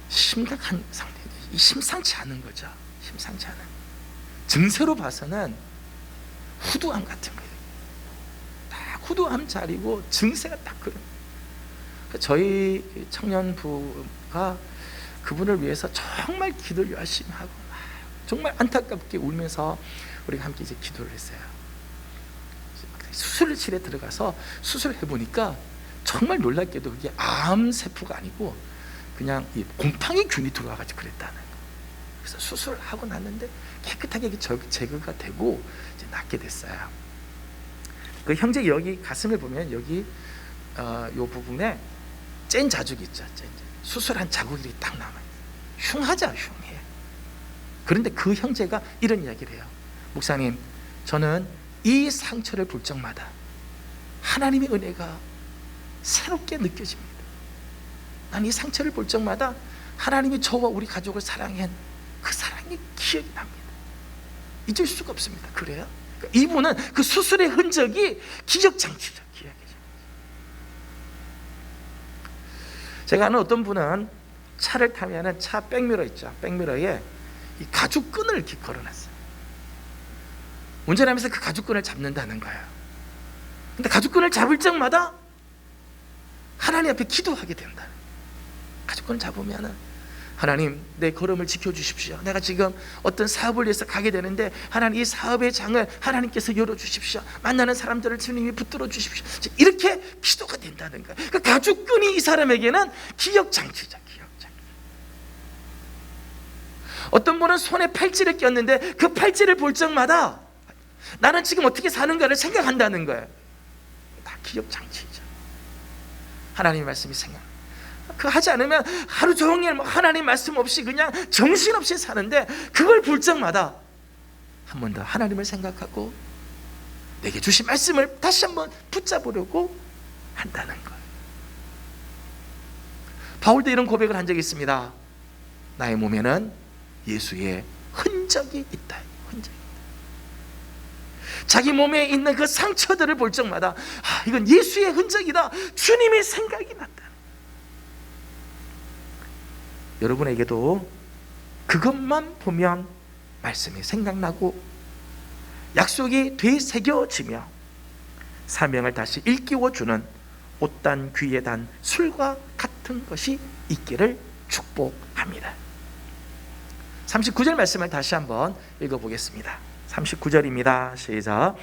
Speaker 2: 심각한 상태, 심상치 않은 거죠. 심상치 않은 증세로 봐서는 후두암 같은 거예요. 딱 후두암 자리고 증세가 딱 그런. 저희 청년부가 그분을 위해서 정말 기도를 열심히 하고 정말 안타깝게 울면서 우리가 함께 이제 기도를 했어요. 수술실에 들어가서 수술해 보니까 정말 놀랍게도 그게 암 세포가 아니고 그냥 이 곰팡이 균이 들어와가지고 그랬다는 거예요. 그래서 수술을 하고 났는데 깨끗하게 제거가 되고 이제 낫게 됐어요. 그 형제 여기 가슴에 보면 여기 요 부분에 짠 자국이 있죠. 수술한 자국이 딱 남아요. 흉하죠, 흉해. 그런데 그 형제가 이런 이야기를 해요. 목사님, 저는 이 상처를 볼 적마다 하나님의 은혜가 새롭게 느껴집니다. 난 이 상처를 볼 적마다 하나님이 저와 우리 가족을 사랑한 그 사랑이 기억이 납니다. 잊을 수가 없습니다. 그래요? 그러니까 이분은 그 수술의 흔적이 기억장치죠. 기억이죠. 제가 아는 어떤 분은 차를 타면은 차 백미러 있죠. 백미러에 이 가죽끈을 이렇게 걸어놨어요. 운전하면서 그 가죽끈을 잡는다는 거예요. 근데 가죽끈을 잡을 적마다 하나님 앞에 기도하게 된다. 가죽끈을 잡으면은 하나님, 내 걸음을 지켜주십시오. 내가 지금 어떤 사업을 위해서 가게 되는데 하나님, 이 사업의 장을 하나님께서 열어주십시오. 만나는 사람들을 주님이 붙들어 주십시오. 이렇게 기도가 된다는 거예요. 그러니까 가죽끈이 이 사람에게는 기억장치죠. 기억장치. 어떤 분은 손에 팔찌를 꼈는데 그 팔찌를 볼 적마다 나는 지금 어떻게 사는가를 생각한다는 거예요. 다 기억장치죠. 하나님의 말씀이 생각. 그 하지 않으면 하루 종일 하나님 말씀 없이 그냥 정신없이 사는데 그걸 볼 적마다 한 번 더 하나님을 생각하고 내게 주신 말씀을 다시 한번 붙잡으려고 한다는 거예요. 바울도 이런 고백을 한 적이 있습니다. 나의 몸에는 예수의 흔적이 있다. 흔적이 있다. 자기 몸에 있는 그 상처들을 볼 적마다 이건 예수의 흔적이다. 주님의 생각이 났다. 여러분에게도 그것만 보면 말씀이 생각나고 약속이 되새겨지며 사명을 다시 일깨워주는 옷단 귀에 단 술과 같은 것이 있기를 축복합니다. 39절 말씀을 다시 한번 읽어보겠습니다. 39절입니다. 시작.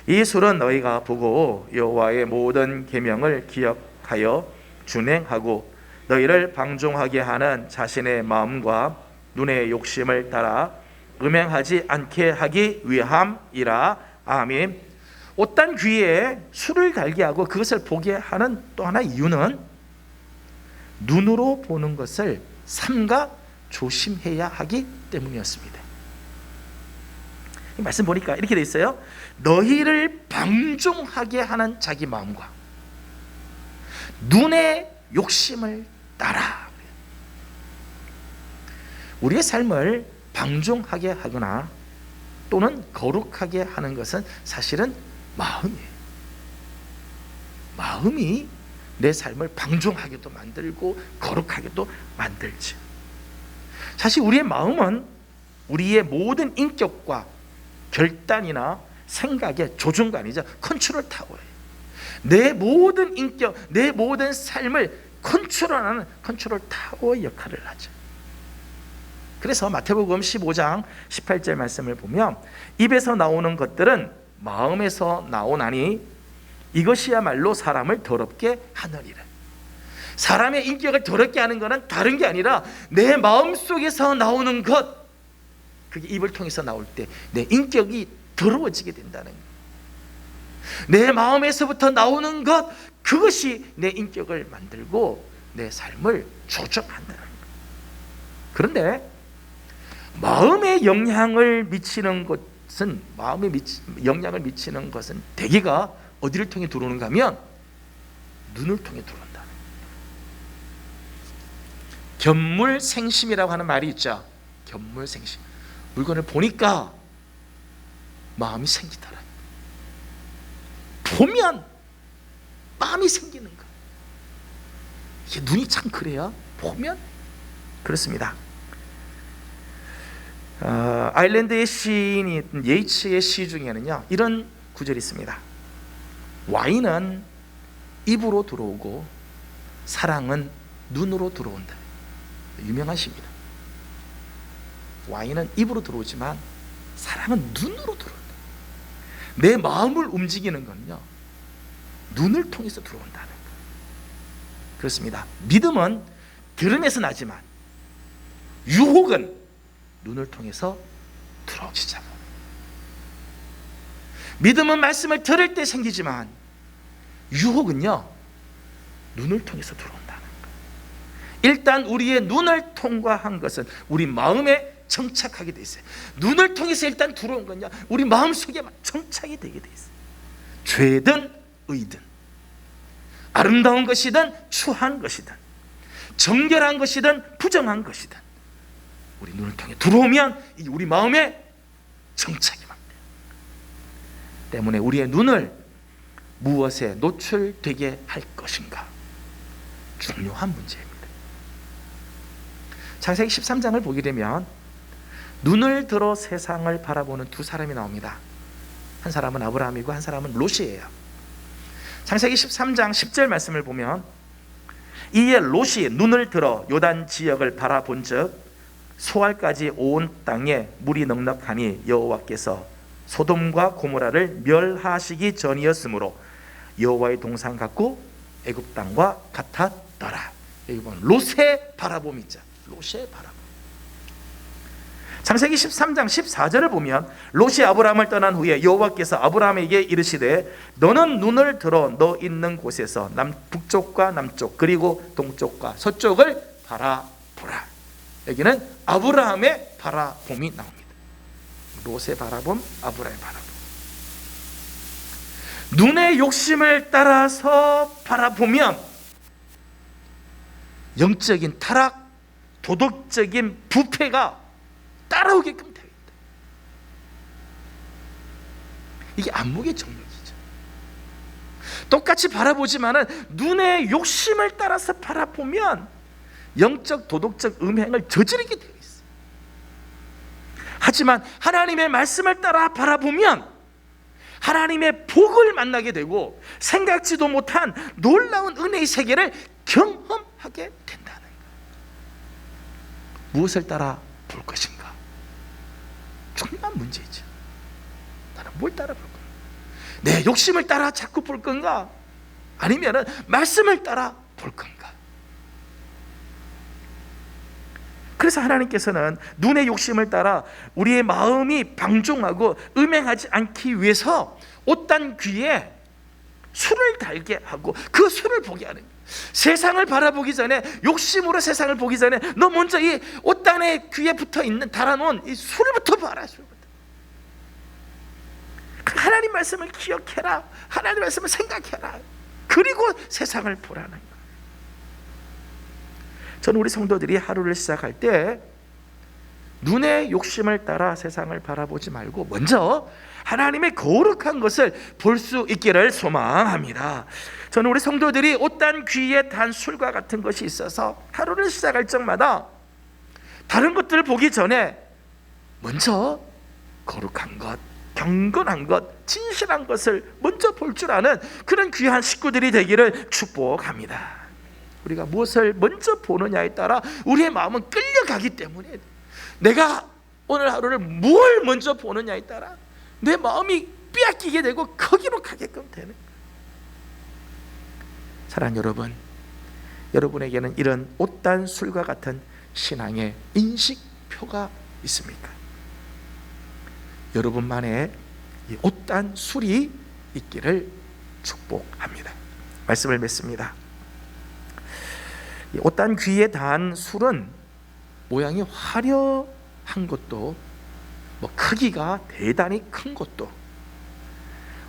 Speaker 2: 이 술은 너희가 보고 여호와의 모든 계명을 기억하여 준행하고 너희를 방종하게 하는 자신의 마음과 눈의 욕심을 따라 음행하지 않게 하기 위함이라. 아멘. 옷단 귀에 술을 달게 하고 그것을 보게 하는 또 하나의 이유는 눈으로 보는 것을 삼가 조심해야 하기 때문이었습니다. 이 말씀 보니까 이렇게 돼 있어요. 너희를 방종하게 하는 자기 마음과 눈의 욕심을 따라. 우리의 삶을 방종하게 하거나 또는 거룩하게 하는 것은 사실은 마음이에요. 마음이 내 삶을 방종하게도 만들고 거룩하게도 만들지. 사실 우리의 마음은 우리의 모든 인격과 결단이나 생각의 조종관이죠. 컨트롤 타워예요. 내 모든 인격, 내 모든 삶을 컨트롤하는 컨트롤 타워 역할을 하죠. 그래서 마태복음 15장 18절 말씀을 보면 입에서 나오는 것들은 마음에서 나오나니 이것이야말로 사람을 더럽게 하느니라. 사람의 인격을 더럽게 하는 것은 다른 게 아니라 내 마음속에서 나오는 것, 그게 입을 통해서 나올 때 내 인격이 더러워지게 된다는 거예요. 내 마음에서부터 나오는 것, 그것이 내 인격을 만들고 내 삶을 조정한다는 거예요. 그런데 마음에 영향을 미치는 것은, 영향을 미치는 것은 대개가 어디를 통해 들어오는가 하면 눈을 통해 들어온다. 견물생심이라고 하는 말이 있죠. 견물생심. 물건을 보니까 마음이 생기더라. 보면 마음이 생기는 거. 이게 눈이 참 그래요. 보면 그렇습니다. 아일랜드의 시인이 예이츠의 시 중에는요 이런 구절이 있습니다. 와인은 입으로 들어오고 사랑은 눈으로 들어온다. 유명한 시입니다. 와인은 입으로 들어오지만 사랑은 눈으로 들어온다. 내 마음을 움직이는 건요 눈을 통해서 들어온다는 거예요. 그렇습니다. 믿음은 들음에서 나지만 유혹은 눈을 통해서 들어오시잖아. 믿음은 말씀을 들을 때 생기지만 유혹은요 눈을 통해서 들어온다는 거예요. 일단 우리의 눈을 통과한 것은 우리 마음에 정착하게 돼 있어요. 눈을 통해서 일단 들어온 건요 우리 마음속에 정착이 되게 돼 있어요. 죄든 의든, 아름다운 것이든 추한 것이든, 정결한 것이든 부정한 것이든 우리 눈을 통해 들어오면 우리 마음에 정착이 막 돼요. 때문에 우리의 눈을 무엇에 노출되게 할 것인가 중요한 문제입니다. 창세기 13장을 보게 되면 눈을 들어 세상을 바라보는 두 사람이 나옵니다. 한 사람은 아브라함이고 한 사람은 롯이에요. 창세기 13장 10절 말씀을 보면 이에 롯이 눈을 들어 요단 지역을 바라본즉 소알까지 온 땅에 물이 넉넉하니 여호와께서 소돔과 고모라를 멸하시기 전이었으므로 여호와의 동산 같고 애굽 땅과 같았더라. 여기 보면 롯의 바라봄이 있죠. 롯의 바라봄. 창세기 13장 14절을 보면 롯이 아브라함을 떠난 후에 여호와께서 아브라함에게 이르시되 너는 눈을 들어 너 있는 곳에서 북쪽과 남쪽 그리고 동쪽과 서쪽을 바라보라. 여기는 아브라함의 바라봄이 나옵니다. 롯의 바라봄, 아브라함의 바라봄. 눈의 욕심을 따라서 바라보면 영적인 타락, 도덕적인 부패가 따라오게끔 되어 있다. 이게 안목의 정력이죠. 똑같이 바라보지만은 눈의 욕심을 따라서 바라보면 영적 도덕적 음행을 저지르게 되어 있어요. 하지만 하나님의 말씀을 따라 바라보면 하나님의 복을 만나게 되고 생각지도 못한 놀라운 은혜의 세계를 경험하게 된다는 거예요. 무엇을 따라 볼 것인가? 중요한 문제죠. 나는 뭘 따라 볼 건가? 내 욕심을 따라 자꾸 볼 건가? 아니면 말씀을 따라 볼 건가? 그래서 하나님께서는 눈의 욕심을 따라 우리의 마음이 방종하고 음행하지 않기 위해서 옷단 귀에 술을 달게 하고 그 술을 보게 하는 거예요. 세상을 바라보기 전에, 욕심으로 세상을 보기 전에 너 먼저 이 옷단의 귀에 붙어있는 달아놓은 이 술부터 봐라. 술부터. 하나님 말씀을 기억해라. 하나님 말씀을 생각해라. 그리고 세상을 보라는 거예요. 저는 우리 성도들이 하루를 시작할 때 눈의 욕심을 따라 세상을 바라보지 말고 먼저 하나님의 거룩한 것을 볼 수 있기를 소망합니다. 저는 우리 성도들이 옷단 귀에 단 술과 같은 것이 있어서 하루를 시작할 적마다 다른 것들을 보기 전에 먼저 거룩한 것, 경건한 것, 진실한 것을 먼저 볼 줄 아는 그런 귀한 식구들이 되기를 축복합니다. 우리가 무엇을 먼저 보느냐에 따라 우리의 마음은 끌려가기 때문에 내가 오늘 하루를 뭘 먼저 보느냐에 따라 내 마음이 빼앗기게 되고 거기로 가게끔 되는 거예요. 사랑하는 여러분, 여러분에게는 이런 옷단 술과 같은 신앙의 인식표가 있습니까? 여러분만의 이 옷단 술이 있기를 축복합니다. 말씀을 맺습니다. 이 옷단 귀에 단 술은 모양이 화려한 것도 크기가 대단히 큰 것도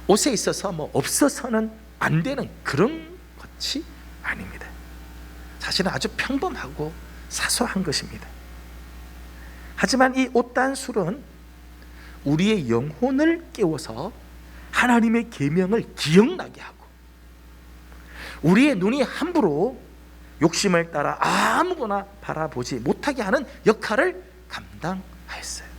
Speaker 2: 옷에 있어서 없어서는 안 되는 그런 것이 아닙니다. 사실은 아주 평범하고 사소한 것입니다. 하지만 이 옷단 술은 우리의 영혼을 깨워서 하나님의 계명을 기억나게 하고 우리의 눈이 함부로 욕심을 따라 아무거나 바라보지 못하게 하는 역할을 감당하였어요.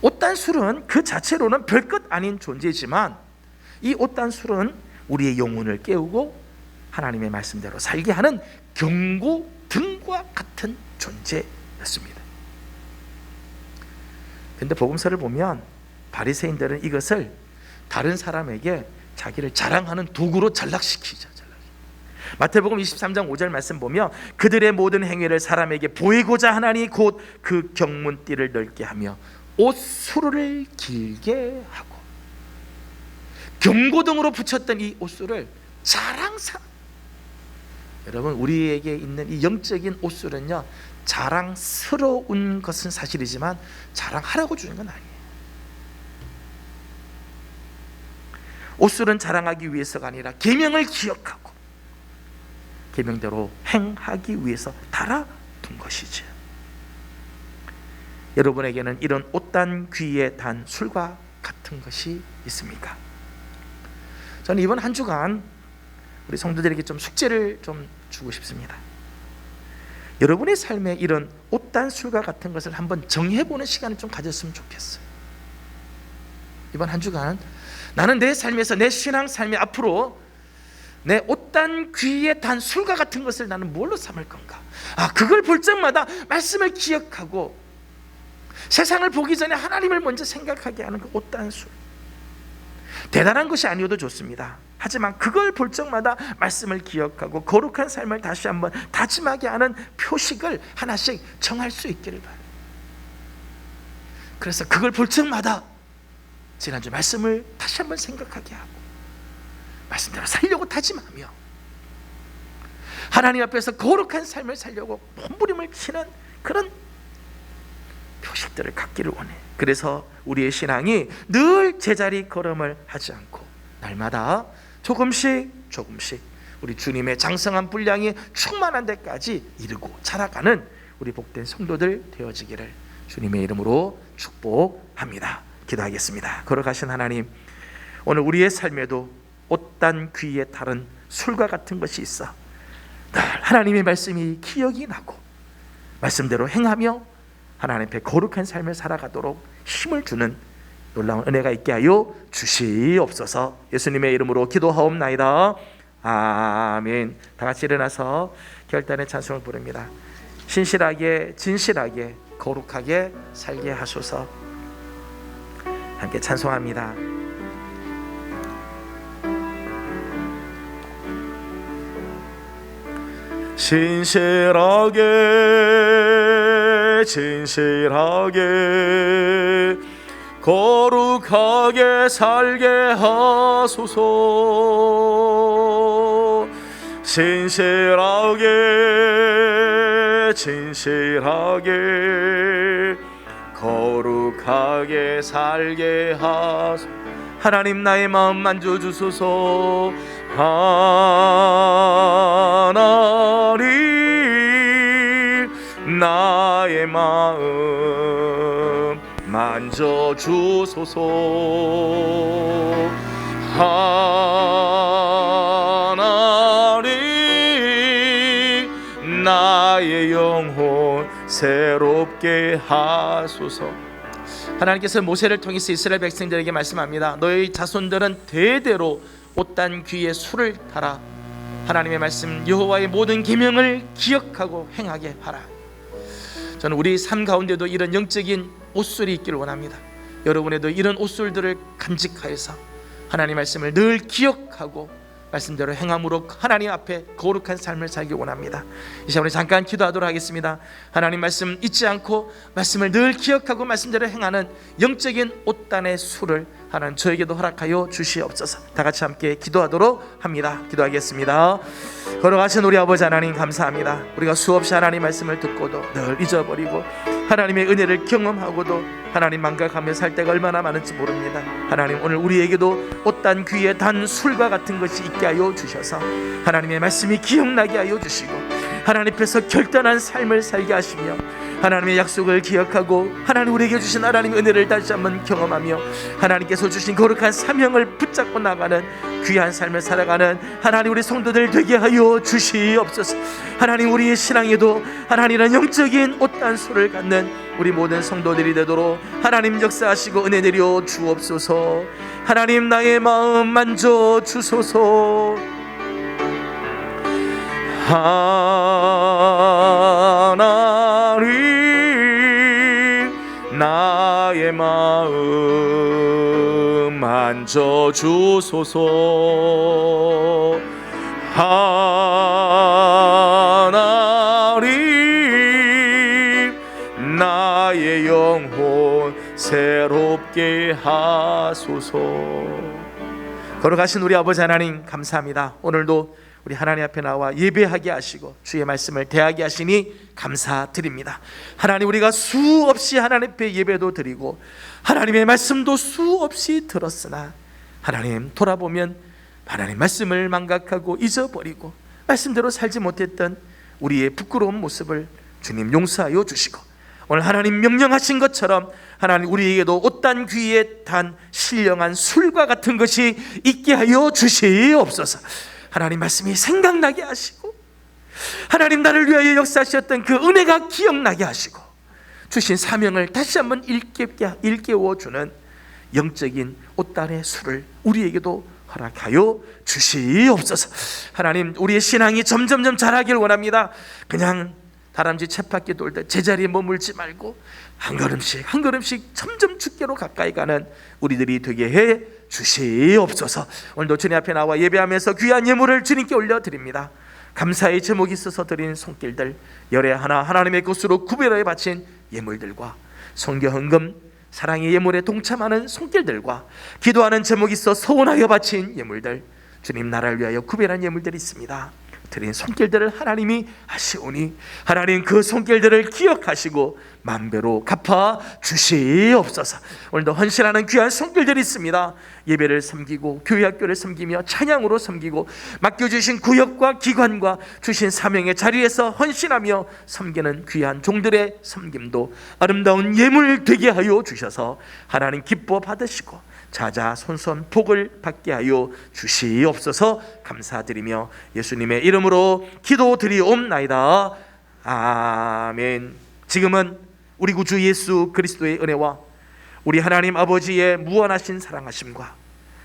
Speaker 2: 옷단술은 그 자체로는 별것 아닌 존재지만 이 옷단술은 우리의 영혼을 깨우고 하나님의 말씀대로 살게 하는 경고등과 같은 존재였습니다. 그런데 복음서를 보면 바리새인들은 이것을 다른 사람에게 자기를 자랑하는 도구로 전락시키죠. 마태복음 23장 5절 말씀 보면 그들의 모든 행위를 사람에게 보이고자 하나니 곧 그 경문띠를 넓게 하며 옷수를 길게 하고 경고등으로 붙였던 이 옷수를 자랑사. 여러분, 우리에게 있는 이 영적인 옷수는요, 자랑스러운 것은 사실이지만 자랑하라고 주는 건 아니에요. 옷술은 자랑하기 위해서가 아니라 계명을 기억하고 계명대로 행하기 위해서 달아둔 것이죠. 여러분에게는 이런 옷단 귀에 단 술과 같은 것이 있습니까? 저는 이번 한 주간 우리 성도들에게 좀 숙제를 좀 주고 싶습니다. 여러분의 삶에 이런 옷단 술과 같은 것을 한번 정해보는 시간을 좀 가졌으면 좋겠어요. 이번 한 주간 나는 내 삶에서, 내 신앙 삶에 앞으로 내 옷단 귀에 단 술과 같은 것을 나는 뭘로 삼을 건가? 그걸 볼 적마다 말씀을 기억하고 세상을 보기 전에 하나님을 먼저 생각하게 하는 그 옷단 술. 대단한 것이 아니어도 좋습니다. 하지만 그걸 볼 적마다 말씀을 기억하고 거룩한 삶을 다시 한번 다짐하게 하는 표식을 하나씩 정할 수 있기를 바랍니다. 그래서 그걸 볼 적마다 지난주 말씀을 다시 한번 생각하게 하고 말씀대로 살려고 다짐하며 하나님 앞에서 거룩한 삶을 살려고 몸부림을 치는 그런 표식들을 갖기를 원해. 그래서 우리의 신앙이 늘 제자리 걸음을 하지 않고 날마다 조금씩 우리 주님의 장성한 분량이 충만한 데까지 이르고 자라가는 우리 복된 성도들 되어지기를 주님의 이름으로 축복합니다. 기도하겠습니다. 거룩하신 하나님, 오늘 우리의 삶에도 옷단 귀에 다른 술과 같은 것이 있어 늘 하나님의 말씀이 기억이 나고 말씀대로 행하며 하나님 앞에 거룩한 삶을 살아가도록 힘을 주는 놀라운 은혜가 있게 하여 주시옵소서. 예수님의 이름으로 기도하옵나이다. 아멘. 다 같이 일어나서 결단의 찬송을 부릅니다. 신실하게 진실하게 거룩하게 살게 하소서. 함께 찬송합니다. 신실하게 진실하게 거룩하게 살게 하소서. 신실하게 진실하게 거룩하게 살게 하소서. 하나님, 나의 마음 만져주소서. 하나님, 나의 마음 만져주소서. 하나님, 나의 영혼 새롭게 하소서. 하나님께서 모세를 통해서 이스라엘 백성들에게 말씀합니다. 너희 자손들은 대대로 옷단 귀에 술을 달아 하나님의 말씀 여호와의 모든 계명을 기억하고 행하게 하라. 저는 우리 삶 가운데도 이런 영적인 옷술이 있기를 원합니다. 여러분에도 이런 옷술들을 간직하여서 하나님의 말씀을 늘 기억하고 말씀대로 행함으로 하나님 앞에 거룩한 삶을 살기 원합니다. 이 시간 우리 잠깐 기도하도록 하겠습니다. 하나님 말씀 잊지 않고 말씀을 늘 기억하고 말씀대로 행하는 영적인 옷단의 수를 하나님 저에게도 허락하여 주시옵소서. 다 같이 함께 기도하도록 합니다. 기도하겠습니다. 걸어가신 우리 아버지 하나님 감사합니다. 우리가 수없이 하나님 말씀을 듣고도 늘 잊어버리고 하나님의 은혜를 경험하고도 하나님 망각하며 살 때가 얼마나 많은지 모릅니다. 하나님 오늘 우리에게도 옷단 귀에 단 술과 같은 것이 있게 하여 주셔서 하나님의 말씀이 기억나게 하여 주시고 하나님께서 결단한 삶을 살게 하시며 하나님의 약속을 기억하고 하나님 우리에게 주신 하나님의 은혜를 다시 한번 경험하며 하나님께서 주신 거룩한 사명을 붙잡고 나가는 귀한 삶을 살아가는 하나님 우리 성도들 되게 하여 주시옵소서. 하나님 우리의 신앙에도 하나님은 영적인 옷단수를 갖는 우리 모든 성도들이 되도록 하나님 역사하시고 은혜 내려 주옵소서. 하나님 나의 마음 만져 주소서. 하나님 나의 마음 만져 주소서. 하나님 나의 영혼 새롭게 하소서. 걸어가신 우리 아버지 하나님 감사합니다. 오늘도 우리 하나님 앞에 나와 예배하게 하시고 주의 말씀을 대하게 하시니 감사드립니다. 하나님 우리가 수없이 하나님 앞에 예배도 드리고 하나님의 말씀도 수없이 들었으나 하나님 돌아보면 하나님 말씀을 망각하고 잊어버리고 말씀대로 살지 못했던 우리의 부끄러운 모습을 주님 용서하여 주시고 오늘 하나님 명령하신 것처럼 하나님 우리에게도 옷단 귀에 단 신령한 술과 같은 것이 있게 하여 주시옵소서. 하나님 말씀이 생각나게 하시고 하나님 나를 위하여 역사하셨던 그 은혜가 기억나게 하시고 주신 사명을 다시 한번 일깨워주는 영적인 옷단의 술을 우리에게도 허락하여 주시옵소서. 하나님 우리의 신앙이 점점점 자라길 원합니다. 그냥 다람쥐 쳇바퀴 돌듯 제자리에 머물지 말고 한 걸음씩 한 걸음씩 점점 주께로 가까이 가는 우리들이 되게 해 주시옵소서. 오늘도 주님 앞에 나와 예배하면서 귀한 예물을 주님께 올려드립니다. 감사의 제목이 있어서 드린 손길들 열에 하나 하나님의 것으로 구별하여 바친 예물들과 성경헌금 사랑의 예물에 동참하는 손길들과 기도하는 제목이 있어 서원하여 바친 예물들 주님 나라를 위하여 구별한 예물들이 있습니다. 드린 손길들을 하나님이 아시오니 하나님 그 손길들을 기억하시고 만배로 갚아 주시옵소서. 오늘도 헌신하는 귀한 손길들이 있습니다. 예배를 섬기고 교회 학교를 섬기며 찬양으로 섬기고 맡겨주신 구역과 기관과 주신 사명의 자리에서 헌신하며 섬기는 귀한 종들의 섬김도 아름다운 예물 되게 하여 주셔서 하나님 기뻐 받으시고 자자손손 복을 받게 하여 주시옵소서. 감사드리며 예수님의 이름으로 기도드리옵나이다. 아멘. 지금은 우리 구주 예수 그리스도의 은혜와 우리 하나님 아버지의 무한하신 사랑하심과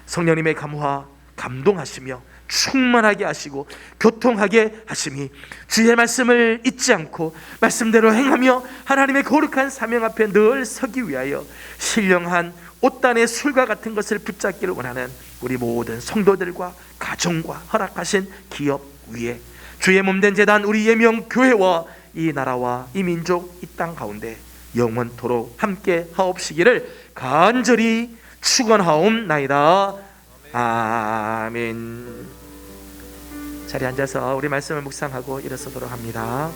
Speaker 2: 성령님의 감화 감동하시며 충만하게 하시고 교통하게 하심이 주의 말씀을 잊지 않고 말씀대로 행하며 하나님의 거룩한 사명 앞에 늘 서기 위하여 신령한 옷단의 술과 같은 것을 붙잡기를 원하는 우리 모든 성도들과 가정과 허락하신 기업 위에 주의 몸된 제단 우리 예명교회와 이 나라와 이 민족 이 땅 가운데 영원토록 함께 하옵시기를 간절히 축원하옵나이다. 아멘. 자리에 앉아서 우리 말씀을 묵상하고 일어서도록 합니다.